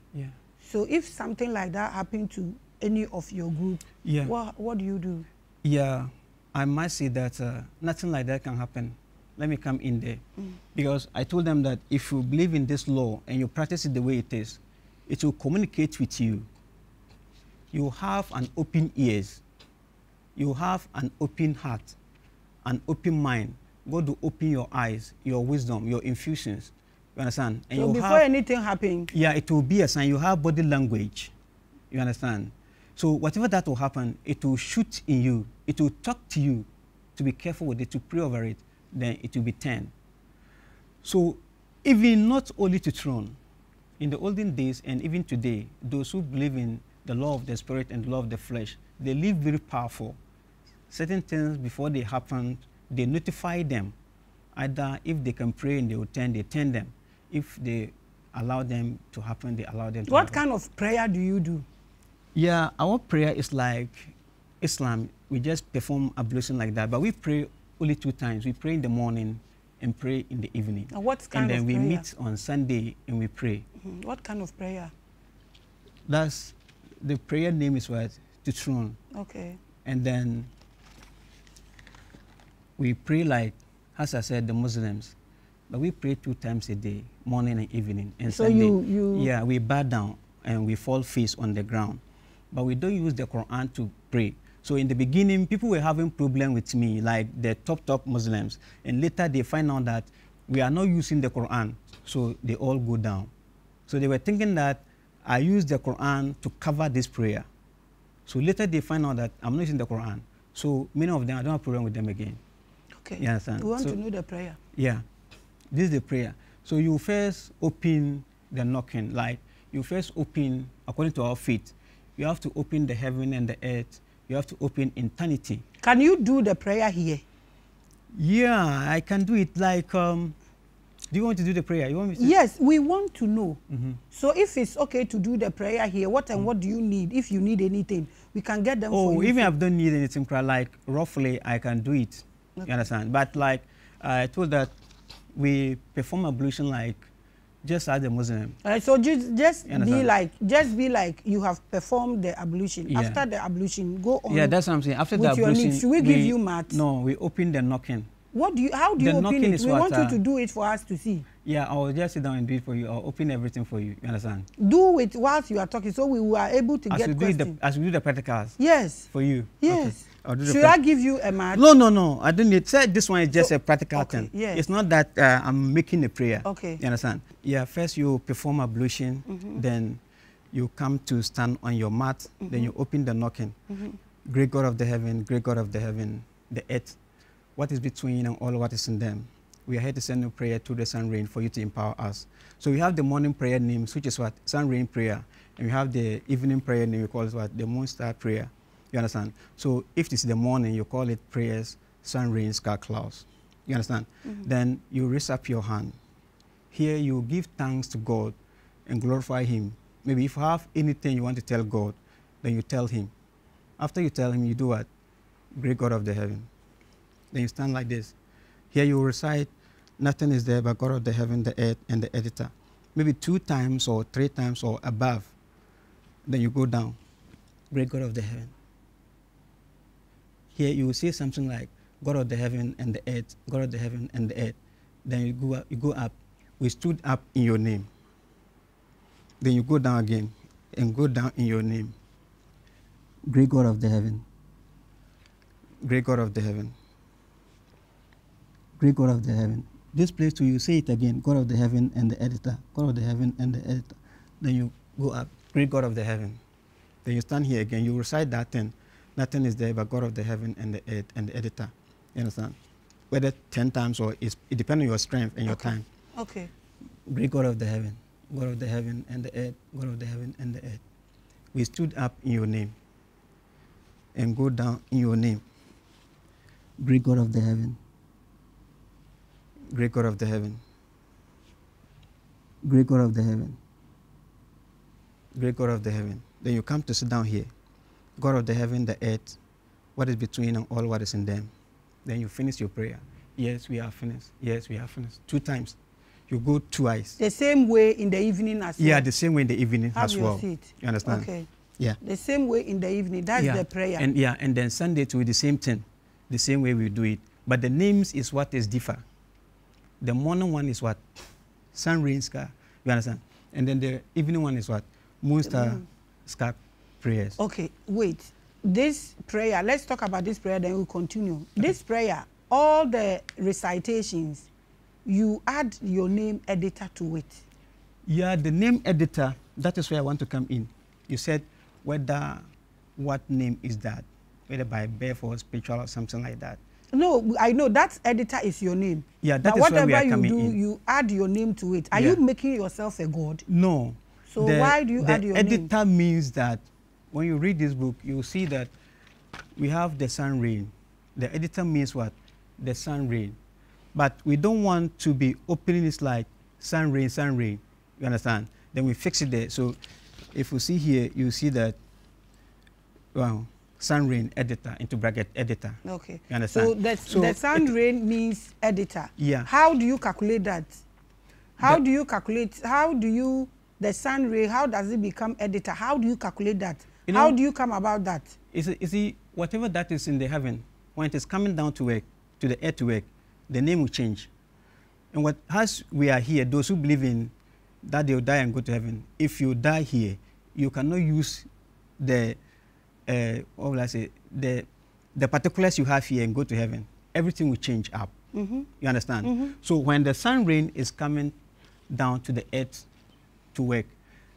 Speaker 2: So if something like that happened to any of your group, what do you do? Yeah, I might say that nothing like that can happen. Let me come in there. Because I told them that if you believe in this law and you practice it the way it is, it will communicate with you. You have an open ears. You have an open heart, an open mind. God will open your eyes, your wisdom, your infusions. You understand? And so before anything happens? Yeah, it will be a sign. You have body language. You understand? So whatever that will happen, it will shoot in you. It will talk to you to be careful with it, to pray over it. Then it will be turned. So even not only to throne, in the olden days and even today, those who believe in the law of the spirit and the law of the flesh, they live very powerful. Certain things before they happen, they notify them. Either if they can pray and they will turn, they turn them. If they allow them to happen, they allow them to happen. What kind of prayer do you do? Yeah, our prayer is like Islam. We just perform ablution like that, but we pray only 2 times. We pray in the morning and pray in the evening. And what kind of prayer? And then we meet on Sunday and we pray. What kind of prayer? That's, the prayer name is what? To throne. Okay. And then we pray like, as I said, the Muslims. But we pray 2 times a day, morning and evening. And so Sunday, yeah, we bow down and we fall face on the ground. But we don't use the Quran to pray. So in the beginning, people were having problem with me, like the top Muslims. And later they find out that we are not using the Quran. So they all go down. So they were thinking that I use the Quran to cover this prayer. So later they find out that I'm not using the Quran. So many of them, I don't have a problem with them again. Okay. You understand? We want to know the prayer. Yeah. This is the prayer. So you first open the knocking, like you first open, according to our faith, you have to open the heaven and the earth. You have to open eternity. Can you do the prayer here? Yeah, I can do it. Like, do you want to do the prayer? You want me to? Yes, we want to know. So if it's okay to do the prayer here, what and what do you need? If you need anything, we can get them for you. Even if I don't need anything, like roughly, I can do it. Okay. You understand? But like I told that we perform ablution like just as a Muslim. So just be like you have performed the ablution. Yeah. After the ablution, go on. Yeah, that's what I'm saying. After the ablution, should we give you mat? No, we open the knocking. How do you open it? We want you to do it for us to see. Yeah, I will just sit down and do it for you. I'll open everything for you. You understand? Do it whilst you are talking, so we were able to get questions. As we do the practicals. Yes. For you. Yes. Okay. Should I give you a mat? No. I don't need. Say this one is just a practical thing. Yes. It's not that I'm making a prayer. Okay. You understand? Yeah. First you perform ablution, then you come to stand on your mat, then you open the knocking. Great God of the heaven, great God of the heaven, the earth, what is between and all what is in them. We are here to send a prayer to the sun rain for you to empower us. So we have the morning prayer names, which is what? Sun rain prayer. And we have the evening prayer name, we call it what? The moon star prayer. You understand? So if it's the morning, you call it prayers, sun rain, sky clouds. You understand? Then you raise up your hand. Here you give thanks to God and glorify him. Maybe if you have anything you want to tell God, then you tell him. After you tell him, you do what? Great God of the heaven. Then you stand like this. Here you recite, nothing is there but God of the heaven, the earth, and the editor. Maybe 2 times or 3 times or above. Then you go down. Great God of the heaven. Here you will say something like, God of the heaven and the earth, God of the heaven and the earth. Then you go up. We stood up in your name. Then you go down again and go down in your name. Great God of the heaven. Great God of the heaven. Great God of the heaven. This place too, you say it again, God of the heaven and the editor, God of the heaven and the editor. Then you go up, great God of the heaven. Then you stand here again, you recite that thing. Nothing is there but God of the heaven and the earth and the editor. You understand? Whether 10 times or it depends on your strength and your time.
Speaker 1: Okay.
Speaker 2: Great God of the heaven, God of the heaven and the earth, God of the heaven and the earth. We stood up in your name and go down in your name. Great God of the heaven. Great God of the heaven. Great God of the heaven. Great God of the heaven. Then you come to sit down here. God of the heaven, the earth, what is between and all what is in them. Then you finish your prayer. Yes, we are finished. Yes, we are finished. 2 times. You go twice.
Speaker 1: The same way in the evening as well?
Speaker 2: Yeah, the same way in the evening
Speaker 1: as well.
Speaker 2: You understand?
Speaker 1: Okay.
Speaker 2: Yeah.
Speaker 1: The same way in the evening. That's the prayer.
Speaker 2: And then Sunday too, the same thing. The same way we do it. But the names is what is different. The morning one is what? Sun, rain, sky. You understand? And then the evening one is what? Moon, star, sky prayers.
Speaker 1: Okay, wait. This prayer, let's talk about this prayer, then we'll continue. Okay. This prayer, all the recitations, you add your name editor to it.
Speaker 2: Yeah, the name editor, that is where I want to come in. You said whether, what name is that? Whether by birth or spiritual or something like that.
Speaker 1: No, I know that editor is your name.
Speaker 2: Yeah, that is where we are coming in.
Speaker 1: Whatever you do, you add your name to it. Are you making yourself a god?
Speaker 2: No.
Speaker 1: So why do you add your name?
Speaker 2: The editor means that when you read this book, you will see that we have the sun rain. The editor means what? The sun rain. But we don't want to be opening this like sun rain, sun rain. You understand? Then we fix it there. So if you see here, you see that, wow, sun rain editor, into bracket editor.
Speaker 1: Okay.
Speaker 2: You understand?
Speaker 1: So the sun rain means editor.
Speaker 2: Yeah.
Speaker 1: How do you calculate that? How do you calculate, the sun rain, how does it become editor? How do you calculate that? You know, how do you come about that?
Speaker 2: You see, whatever that is in the heaven, when it is coming down to work, to the earth to work, the name will change. And as we are here, those who believe in that they will die and go to heaven, if you die here, you cannot use the what will I say, the particulars you have here and go to heaven. Everything will change up. You understand? So when the sun rain is coming down to the earth to work,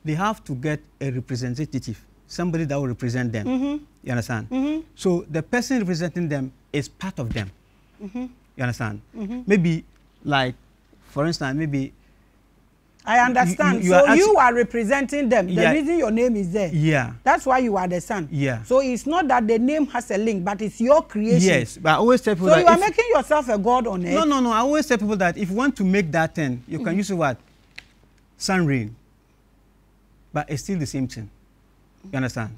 Speaker 2: they have to get a representative, somebody that will represent them. You understand? So the person representing them is part of them. You understand? Maybe, like, for instance, maybe.
Speaker 1: I understand. You are representing them. The reason your name is there.
Speaker 2: Yeah.
Speaker 1: That's why you are the son.
Speaker 2: Yeah.
Speaker 1: So it's not that the name has a link, but it's your creation.
Speaker 2: Yes, but I always tell people
Speaker 1: that. So you are making yourself a god on earth.
Speaker 2: No. I always tell people that if you want to make that thing, you can use what? Sun rain. But it's still the same thing. You understand?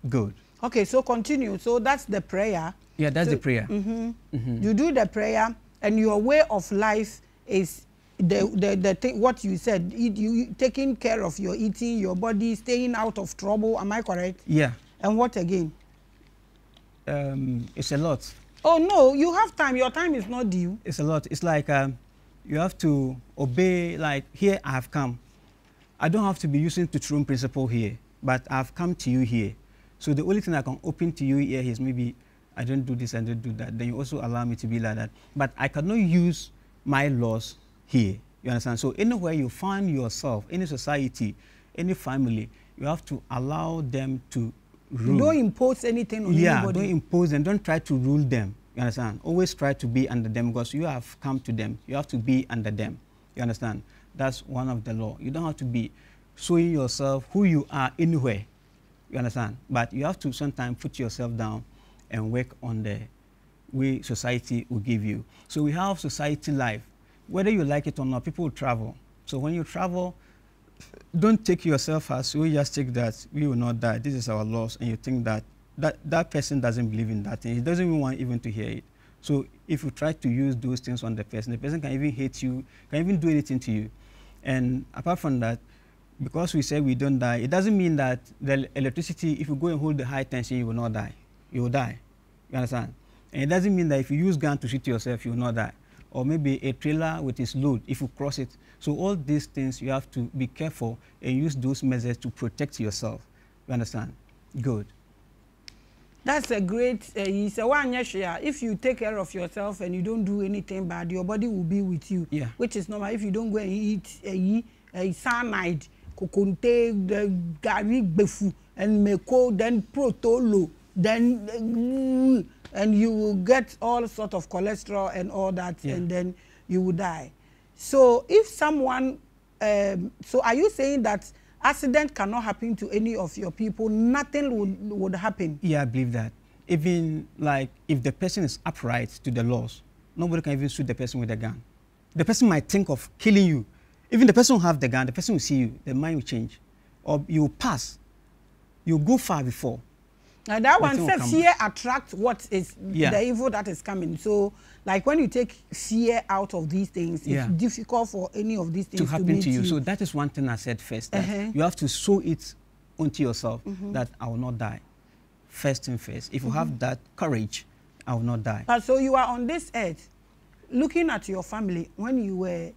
Speaker 2: Good.
Speaker 1: Okay, so continue. So that's the prayer.
Speaker 2: Yeah, that's the prayer.
Speaker 1: You do the prayer, and your way of life is the thing, what you said, you taking care of your eating, your body, staying out of trouble. Am I correct?
Speaker 2: Yeah.
Speaker 1: And what again?
Speaker 2: It's a lot.
Speaker 1: Oh no, you have time. Your time is not due.
Speaker 2: It's a lot. It's like you have to obey. Like, here I have come. I don't have to be using the throne principle here, but I've come to you here. So the only thing I can open to you here is maybe I don't do this and don't do that. Then you also allow me to be like that. But I cannot use my laws here. You understand? So anywhere you find yourself, any society, any family, you have to allow them to rule.
Speaker 1: Don't impose anything on anybody.
Speaker 2: Yeah, don't impose them. Don't try to rule them. You understand? Always try to be under them because you have come to them. You have to be under them. You understand? That's one of the law. You don't have to be showing yourself who you are anywhere. You understand? But you have to sometimes put yourself down and work on the way society will give you. So we have society life. Whether you like it or not, people will travel. So when you travel, don't take yourself as we just take that we will not die. This is our loss, and you think that that person doesn't believe in that thing. He doesn't even want even to hear it. So if you try to use those things on the person can even hate you, can even do anything to you. And apart from that, because we say we don't die, it doesn't mean that the electricity, if you go and hold the high tension, you will not die. You will die. You understand? And it doesn't mean that if you use gun to shoot yourself, you will not die. Or maybe a trailer with its load, if you cross it. So all these things, you have to be careful and use those measures to protect yourself. You understand? Good.
Speaker 1: That's a great, if you take care of yourself and you don't do anything bad, your body will be with you.
Speaker 2: Yeah.
Speaker 1: Which is normal. If you don't go and eat a cyanide, kokonte, the gari befu, and meko, then protolo, then and you will get all sort of cholesterol and all that, and then you will die. So if someone, so are you saying that accident cannot happen to any of your people? Nothing would happen? Yeah,
Speaker 2: I believe that. Even like if the person is upright to the laws, nobody can even shoot the person with a gun. The person might think of killing you. Even the person who have the gun, the person will see you, the mind will change. Or you will pass. You will go far before.
Speaker 1: Now that one says fear attracts what is the evil that is coming. So like when you take fear out of these things, it's difficult for any of these things to happen to you.
Speaker 2: So that is one thing I said first. That you have to show it onto yourself that I will not die. First thing first. If you have that courage, I will not die.
Speaker 1: So you are on this earth, looking at your family when you were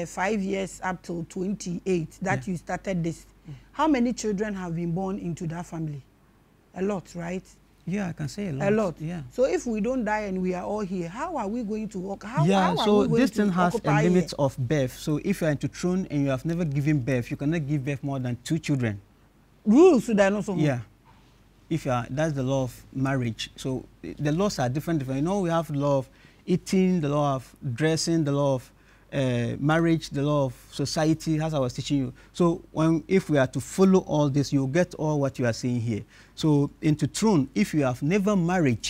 Speaker 1: 5 years up to 28 that you started this. How many children have been born into that family? A lot, right?
Speaker 2: Yeah, I can say a lot.
Speaker 1: A lot.
Speaker 2: Yeah.
Speaker 1: So if we don't die and we are all here, how are we going to work?
Speaker 2: So this thing has a limit of birth. So if you are into throne and you have never given birth, you cannot give birth more than 2 children.
Speaker 1: Rules should I know so much?
Speaker 2: Yeah. If you are, that's the law of marriage. So the laws are different. You know, we have the law of eating, the law of dressing, the law of marriage, the law of society, as I was teaching you. So if we are to follow all this, you'll get all what you are saying here. So into throne, if you have never married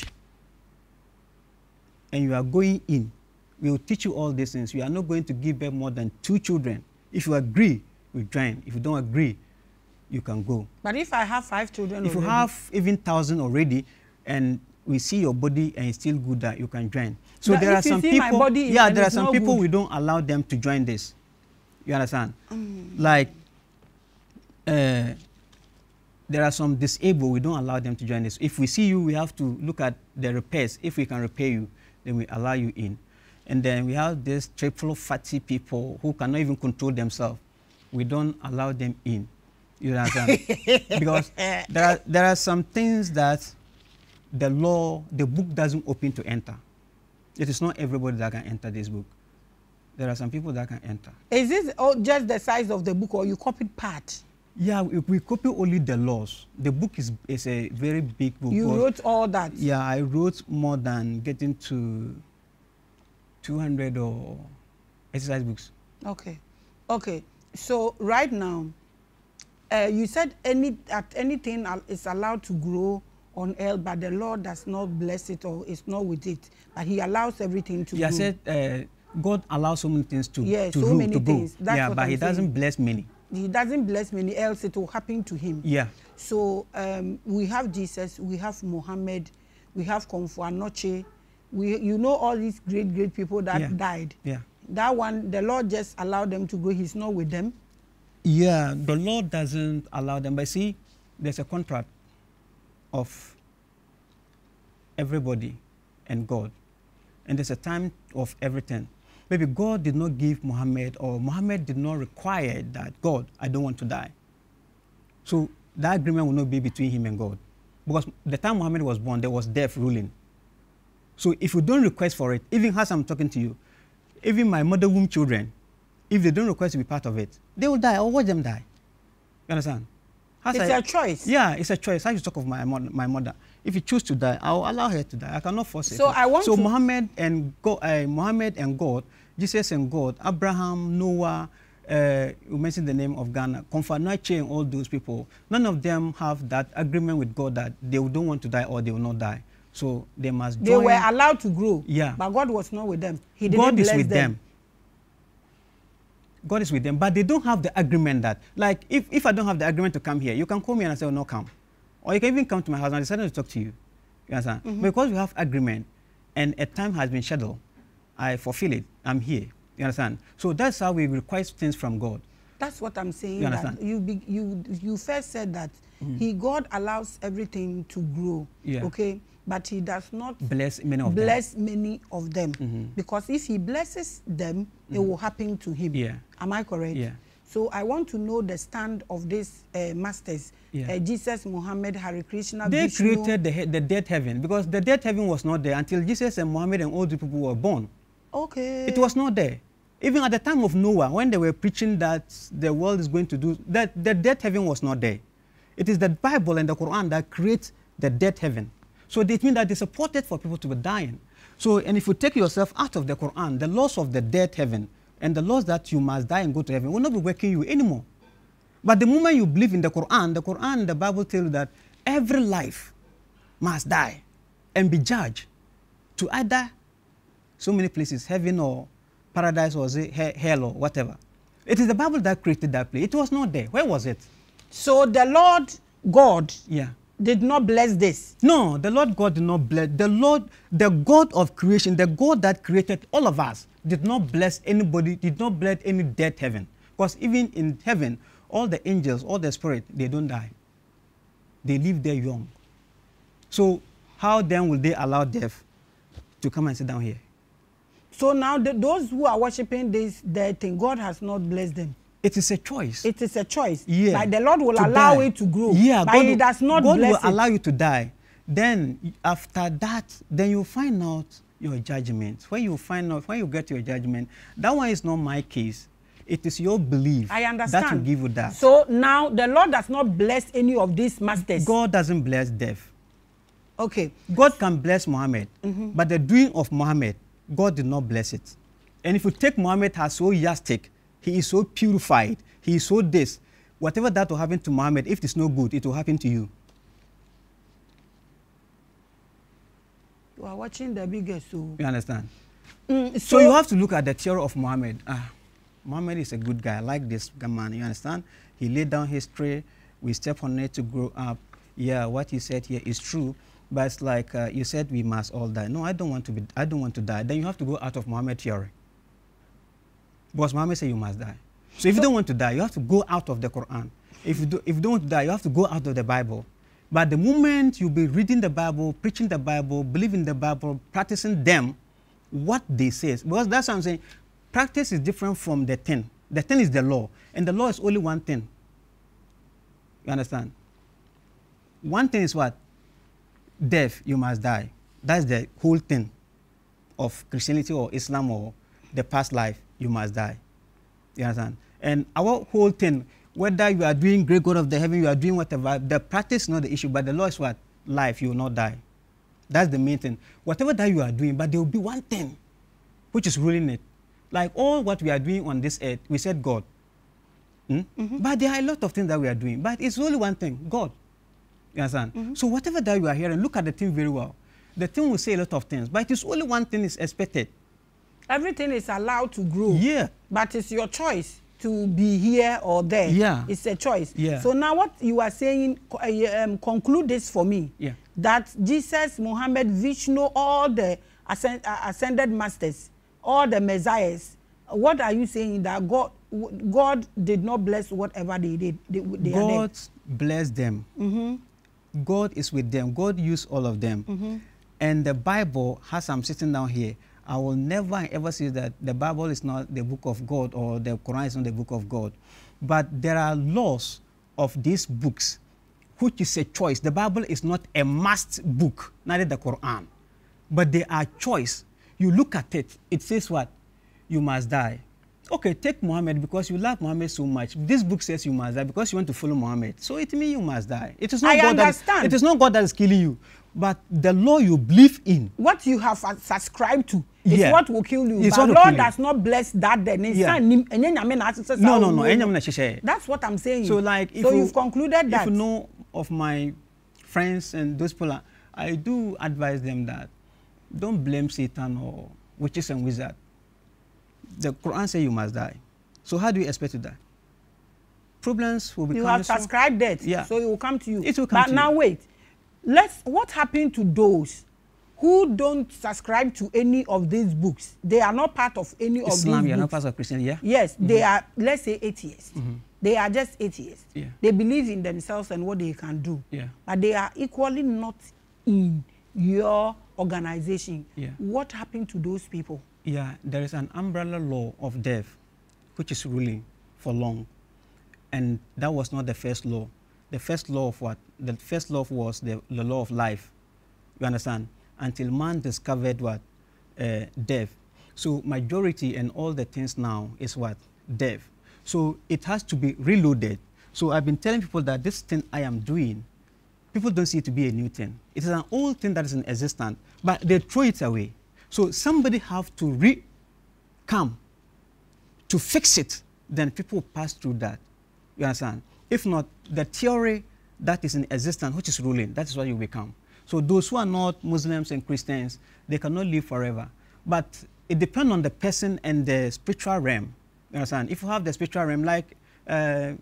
Speaker 2: and you are going in, we will teach you all these things. You are not going to give birth more than 2 children. If you agree, we join. If you don't agree, you can go.
Speaker 1: But if I have 5 children
Speaker 2: if
Speaker 1: already?
Speaker 2: You have even 1,000 already, and we see your body and it's still good, that you can join. So
Speaker 1: but
Speaker 2: there are some people, there are some people we don't allow them to join this. You understand? Like, there are some disabled, we don't allow them to join this. If we see you, we have to look at the repairs. If we can repair you, then we allow you in. And then we have these triple fatty people who cannot even control themselves. We don't allow them in. You understand? Because there are some things that the law, the book doesn't open to enter. It is not everybody that can enter this book. There are some people that can enter.
Speaker 1: Is this just the size of the book, or you copied part?
Speaker 2: Yeah, we copy only the laws. The book is a very big book.
Speaker 1: You wrote all that?
Speaker 2: Yeah, I wrote more than getting to 200 or exercise books.
Speaker 1: Okay. Okay. So right now, you said anything is allowed to grow on earth, but the Lord does not bless it or is not with it. But He allows everything to grow.
Speaker 2: I said God allows so many things to
Speaker 1: grow.
Speaker 2: Yeah, but He doesn't bless many.
Speaker 1: He doesn't bless many, else it will happen to him.
Speaker 2: Yeah.
Speaker 1: So we have Jesus, we have Muhammad, we have Komfu Anoche. You know all these great people that died.
Speaker 2: Yeah.
Speaker 1: That one, the Lord just allowed them to go. He's not with them.
Speaker 2: Yeah, the Lord doesn't allow them. But see, there's a contract of everybody and God. And there's a time of everything. Maybe God did not give Muhammad, or Muhammad did not require that, God, I don't want to die. So that agreement will not be between him and God. Because the time Muhammad was born, there was death ruling. So if you don't request for it, even as I'm talking to you, even my mother womb children, if they don't request to be part of it, they will die. I'll watch them die. You understand?
Speaker 1: It's a choice.
Speaker 2: Yeah, it's a choice. I used to talk of my mother. If you choose to die, I'll allow her to die. I cannot force it.
Speaker 1: So I want to...
Speaker 2: Muhammad and God, Jesus and God, Abraham, Noah, you mentioned the name of Ghana, Konfanache and all those people, none of them have that agreement with God that they don't want to die or they will not die. So they must join.
Speaker 1: They were allowed to grow.
Speaker 2: Yeah.
Speaker 1: But God was not with them. He didn't
Speaker 2: God is
Speaker 1: bless
Speaker 2: with
Speaker 1: them.
Speaker 2: God is with them, but they don't have the agreement that, like, if I don't have the agreement to come here, you can call me and I say, oh, no, come. Or you can even come to my house and I decided to talk to you. You understand? Because we have agreement and a time has been scheduled, I fulfill it, I'm here. You understand? So that's how we request things from God.
Speaker 1: That's what I'm saying.
Speaker 2: You understand?
Speaker 1: That you first said that God allows everything to grow.
Speaker 2: Yeah.
Speaker 1: Okay? But he does not
Speaker 2: bless many of them.
Speaker 1: Because if he blesses them, it will happen to him.
Speaker 2: Yeah.
Speaker 1: Am I correct?
Speaker 2: Yeah.
Speaker 1: So I want to know the stand of these masters.
Speaker 2: Yeah.
Speaker 1: Jesus, Muhammad, Hare Krishna,
Speaker 2: they
Speaker 1: Vishnu.
Speaker 2: created the dead heaven, because the dead heaven was not there until Jesus and Muhammad and all the people were born.
Speaker 1: Okay.
Speaker 2: It was not there. Even at the time of Noah, when they were preaching that the world is going to do, that the dead heaven was not there. It is the Bible and the Quran that creates the dead heaven. So it means that they supported for people to be dying. So, and if you take yourself out of the Quran, the laws of the dead heaven and the laws that you must die and go to heaven will not be working you anymore. But the moment you believe in the Quran, the Bible tells you that every life must die and be judged to either so many places, heaven or paradise or hell or whatever. It is the Bible that created that place. It was not there. Where was it?
Speaker 1: So the Lord God
Speaker 2: did
Speaker 1: not bless this.
Speaker 2: No, the Lord God did not bless. The God of creation, the God that created all of us, did not bless anybody, did not bless any dead heaven. Because even in heaven, all the angels, all the spirits, they don't die. They live there young. So how then will they allow death to come and sit down here?
Speaker 1: So now those who are worshiping this dead thing, God has not blessed them.
Speaker 2: It is a choice.
Speaker 1: It is a choice.
Speaker 2: Yeah.
Speaker 1: Like the Lord will allow it to grow.
Speaker 2: Yeah,
Speaker 1: but he does not bless it.
Speaker 2: God will allow you to die. Then after that, then you find out your judgment. When you find out, when you get your judgment, that one is not my case. It is your belief.
Speaker 1: I understand.
Speaker 2: That will give you that.
Speaker 1: So now the Lord does not bless any of these masters.
Speaker 2: God doesn't bless death.
Speaker 1: Okay.
Speaker 2: God can bless Muhammad, but the doing of Muhammad, God did not bless it. And if you take Muhammad as so yastic, he is so purified, he is so this, whatever that will happen to Muhammad, if it's no good, it will happen to you.
Speaker 1: You are watching the biggest, so...
Speaker 2: You understand? So you have to look at the theory of Muhammad. Muhammad is a good guy. I like this man, you understand? He laid down history, we step on it to grow up. Yeah, what he said here is true, but it's like you said we must all die. No, I don't want to die. Then you have to go out of Muhammad theory. Because Muhammad said you must die. So if you don't want to die, you have to go out of the Quran. If you don't want to die, you have to go out of the Bible. But the moment you be reading the Bible, preaching the Bible, believing the Bible, practicing them, what they say, because that's what I'm saying, practice is different from the thing. The thing is the law, and the law is only one thing. You understand? One thing is what? Death, you must die. That's the whole thing of Christianity or Islam or the past life. You must die. You understand? And our whole thing, whether you are doing great God of the heaven, you are doing whatever, the practice is not the issue, but the law is what? Life, you will not die. That's the main thing. Whatever that you are doing, but there will be one thing which is ruling it. Like all what we are doing on this earth, we said God. But there are a lot of things that we are doing, but it's only one thing, God. You understand? So whatever that you are hearing, look at the thing very well. The thing will say a lot of things, but it's only one thing is expected.
Speaker 1: Everything is allowed to grow.
Speaker 2: Yeah.
Speaker 1: But it's your choice to be here or there.
Speaker 2: Yeah.
Speaker 1: It's a choice.
Speaker 2: Yeah.
Speaker 1: So now what you are saying, conclude this for me.
Speaker 2: Yeah.
Speaker 1: That Jesus, Muhammad, Vishnu, all the ascended masters, all the messiahs, what are you saying? That God did not bless whatever they did?
Speaker 2: God blessed them. God is with them. God used all of them. And the Bible, as I'm sitting down here, I will never ever say that the Bible is not the book of God or the Quran is not the book of God. But there are laws of these books, which is a choice. The Bible is not a must book, neither the Quran. But they are choice. You look at it, it says what? You must die. Okay, take Muhammad because you love Muhammad so much. This book says you must die because you want to follow Muhammad. So it means you must die. It is not God
Speaker 1: understand.
Speaker 2: It is not God that is killing you, but the law you believe in.
Speaker 1: What you have subscribed to is what will kill you.
Speaker 2: It's
Speaker 1: but Lord does not bless that. Then
Speaker 2: No.
Speaker 1: That's what I'm saying.
Speaker 2: So like,
Speaker 1: you've concluded that.
Speaker 2: If you know of my friends and those people, I do advise them that don't blame Satan or witches and wizards. The Quran says you must die. So how do you expect to die? Problems will become.
Speaker 1: You have subscribed it, so it will come to you.
Speaker 2: It will come to you. But
Speaker 1: now wait, what happened to those who don't subscribe to any of these books? They are not part of any of these books.
Speaker 2: Islam, you are not part of Christianity, yeah?
Speaker 1: Yes, they are, let's say, atheists. They are just atheists.
Speaker 2: Yeah.
Speaker 1: They believe in themselves and what they can do.
Speaker 2: Yeah.
Speaker 1: But they are equally not in your organization.
Speaker 2: Yeah.
Speaker 1: What happened to those people?
Speaker 2: Yeah, there is an umbrella law of death which is ruling for long. And that was not the first law. The first law of what? The first law was the law of life. You understand? Until man discovered what? Death. So majority and all the things now is what? Death. So it has to be reloaded. So I've been telling people that this thing I am doing, people don't see it to be a new thing. It is an old thing that is in existence, but they throw it away. So somebody have to come to fix it, then people pass through that. You understand? If not, the theory that is in existence, which is ruling, that is what you become. So those who are not Muslims and Christians, they cannot live forever. But it depends on the person and the spiritual realm. You understand? If you have the spiritual realm, like in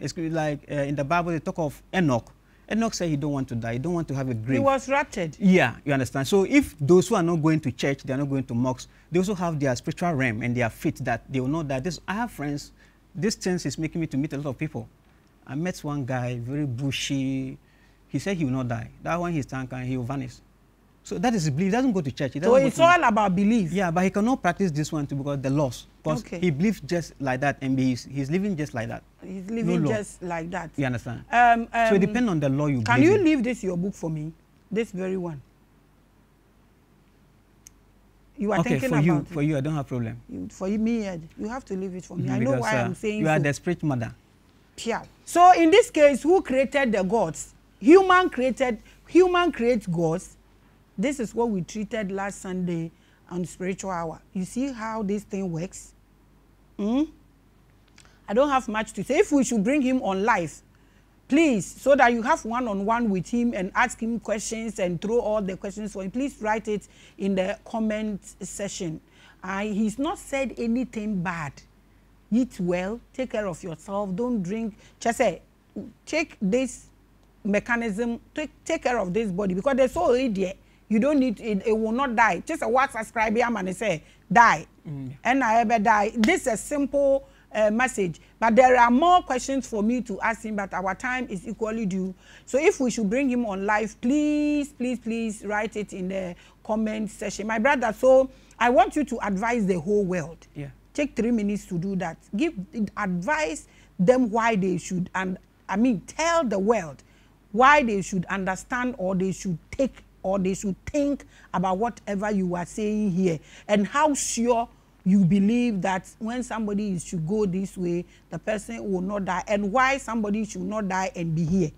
Speaker 2: the Bible, they talk of Enoch. Enoch said he don't want to die. He don't want to have a grave.
Speaker 1: He was raptured.
Speaker 2: Yeah, you understand. So if those who are not going to church, they are not going to mosques, they also have their spiritual realm and their faith that they will know that this. I have friends. This thing is making me to meet a lot of people. I met one guy, very bushy. He said he will not die. That when he's tank and he will vanish. So that is his belief. He doesn't go to church.
Speaker 1: So it's all about belief.
Speaker 2: Yeah, but he cannot practice this one too because the loss. Because he believes just like that and he's living just like that.
Speaker 1: He's living just like that.
Speaker 2: You understand? So it depends on the law you believe in.
Speaker 1: Can you leave this your book for me? This very one. You are thinking about it.
Speaker 2: For you, I don't have problem.
Speaker 1: For me, you have to leave it for me. I know why I'm saying
Speaker 2: you are the spirit mother.
Speaker 1: Yeah. So in this case, who created the gods? Human creates gods. This is what we treated last Sunday on Spiritual Hour. You see how this thing works? I don't have much to say. If we should bring him on live, please, so that you have one-on-one with him and ask him questions and throw all the questions for him, please write it in the comment section. He's not said anything bad. Eat well, take care of yourself, don't drink. Just say, take this mechanism, take care of this body because they're so already. You don't need it, it will not die. Just a what subscribe here and say die. And I ever die. This is a simple message. But there are more questions for me to ask him, but our time is equally due. So if we should bring him on live, please write it in the comment section. My brother, so I want you to advise the whole world.
Speaker 2: Yeah.
Speaker 1: Take 3 minutes to do that. Advise them why they should, tell the world why they should understand or they should take or they should think about whatever you are saying here and how sure you believe that when somebody should go this way, the person will not die and why somebody should not die and be here.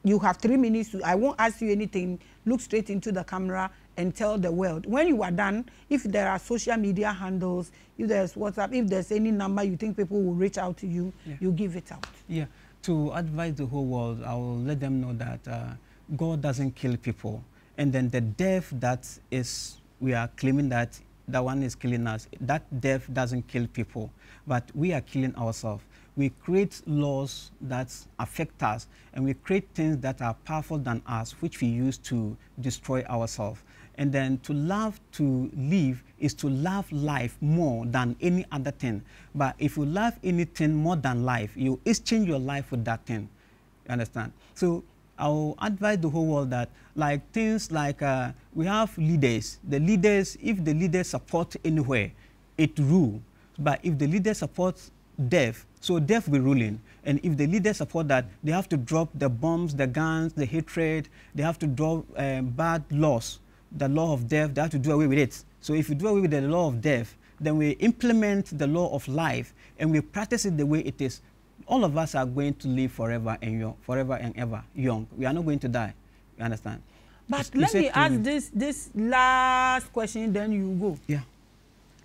Speaker 1: You have 3 minutes I won't ask you anything. Look straight into the camera and tell the world. When you are done, if there are social media handles, if there's WhatsApp, if there's any number you think people will reach out to you, you give it out. Yeah.
Speaker 2: To advise the whole world, I will let them know that God doesn't kill people. And then the death that is, we are claiming that one is killing us, that death doesn't kill people, but we are killing ourselves. We create laws that affect us, and we create things that are powerful than us, which we use to destroy ourselves. And then to live is to love life more than any other thing. But if you love anything more than life, you exchange your life with that thing. You understand? So I will advise the whole world that things like we have leaders. The leaders, if the leaders support anywhere, it rules. But if the leaders support death, so death will be ruling. And if the leaders support that, they have to drop the bombs, the guns, the hatred. They have to drop bad laws, the law of death. They have to do away with it. So if you do away with the law of death, then we implement the law of life, and we practice it the way it is, all of us are going to live forever and young, forever and ever young. We are not going to die. You understand?
Speaker 1: But let me ask this last question, then you go.
Speaker 2: Yeah.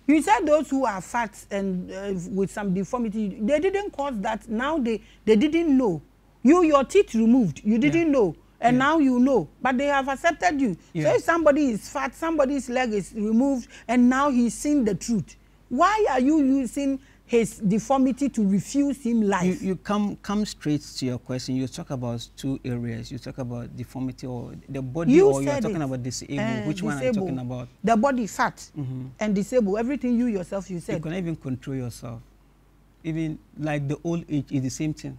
Speaker 1: You said those who are fat and with some deformity, they didn't cause that. Now they didn't know. Your teeth removed, you didn't know. And now you know. But they have accepted you. So if somebody is fat, somebody's leg is removed, and now he's seen the truth, why are you using his deformity to refuse him life?
Speaker 2: You come straight to your question. You talk about two areas. You talk about deformity or the body, or you're talking about disabled. Which one are you talking about?
Speaker 1: The body, fat and disabled. Everything you yourself, you said.
Speaker 2: You can even control yourself. Even like the old age is the same thing.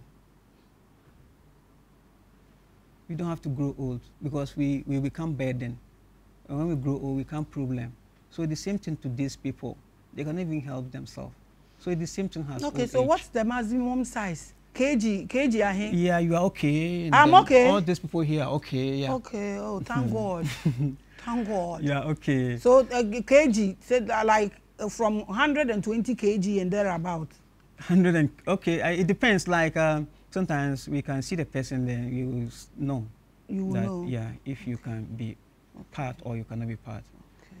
Speaker 2: We don't have to grow old because we become burden. And when we grow old, we become problem. So the same thing to these people. They can even help themselves. So the same thing has.
Speaker 1: Okay, so age. What's the maximum size? kg I think.
Speaker 2: Yeah, you are okay.
Speaker 1: I'm okay.
Speaker 2: All these people here are okay. Yeah.
Speaker 1: Okay. Oh, thank God. Thank God.
Speaker 2: Yeah. Okay.
Speaker 1: So kg said like from 120 kg and thereabout.
Speaker 2: 100 and okay. It depends. Like sometimes we can see the person, then you will know. You will know. Yeah, if you can be part or you cannot be part.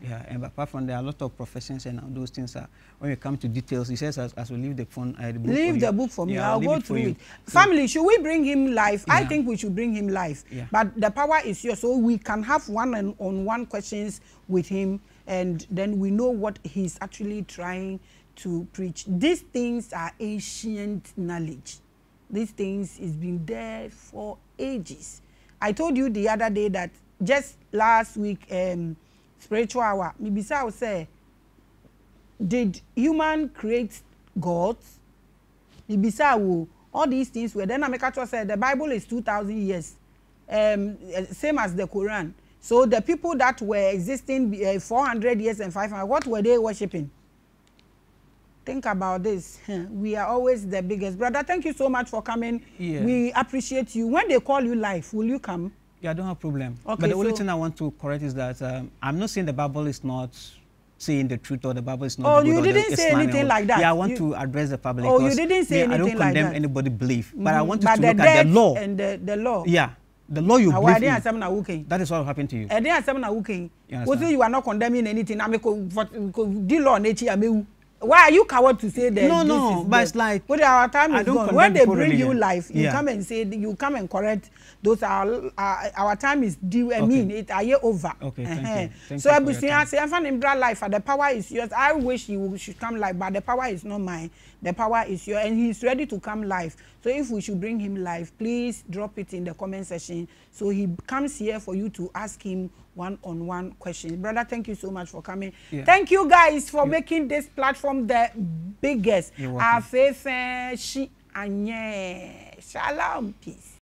Speaker 2: Yeah, and apart from there, are a lot of professions and those things are, when we come to details, he says as we leave the phone, the book
Speaker 1: leave the book for me, I'll go through it. Family, should we bring him live? I think we should bring him live. But the power is yours, so we can have one-on-one questions with him, and then we know what he's actually trying to preach. These things are ancient knowledge. These things has been there for ages. I told you the other day that just last week, spiritual hour, Mibisa will say, did human create gods? Mibisa will, all these things were, then Amekato said the Bible is 2,000 years, same as the Quran. So the people that were existing 400 years and 500, what were they worshipping? Think about this. We are always the biggest. Brother, thank you so much for coming. Yeah. We appreciate you. When they call you live, will you come?
Speaker 2: Yeah, I don't have a problem. Okay, but the only thing I want to correct is that I'm not saying the Bible is not saying the truth or the Bible is not
Speaker 1: good. Oh, you didn't say anything like that.
Speaker 2: Yeah, I want to address the public.
Speaker 1: Oh, you didn't say anything like that.
Speaker 2: I don't condemn anybody's belief, but I want you to look at the law.
Speaker 1: And the law.
Speaker 2: Yeah, the law you believe
Speaker 1: in.
Speaker 2: That is what happened to you.
Speaker 1: You are not condemning anything. Why are you coward to say that?
Speaker 2: No, but it's like
Speaker 1: our time is gone. When they bring you life, you come and say, you come and correct. Those are our time is due. I mean, it's a year over.
Speaker 2: Okay, thank you.
Speaker 1: So I say, I'm from life. The power is yours. I wish you should come live, but the power is not mine. The power is yours, and he's ready to come live. So if we should bring him live, please drop it in the comment section. So he comes here for you to ask him one-on-one questions. Brother, thank you so much for coming. Yeah. Thank you guys for making this platform the biggest.
Speaker 2: You're welcome.
Speaker 1: Shalom, peace.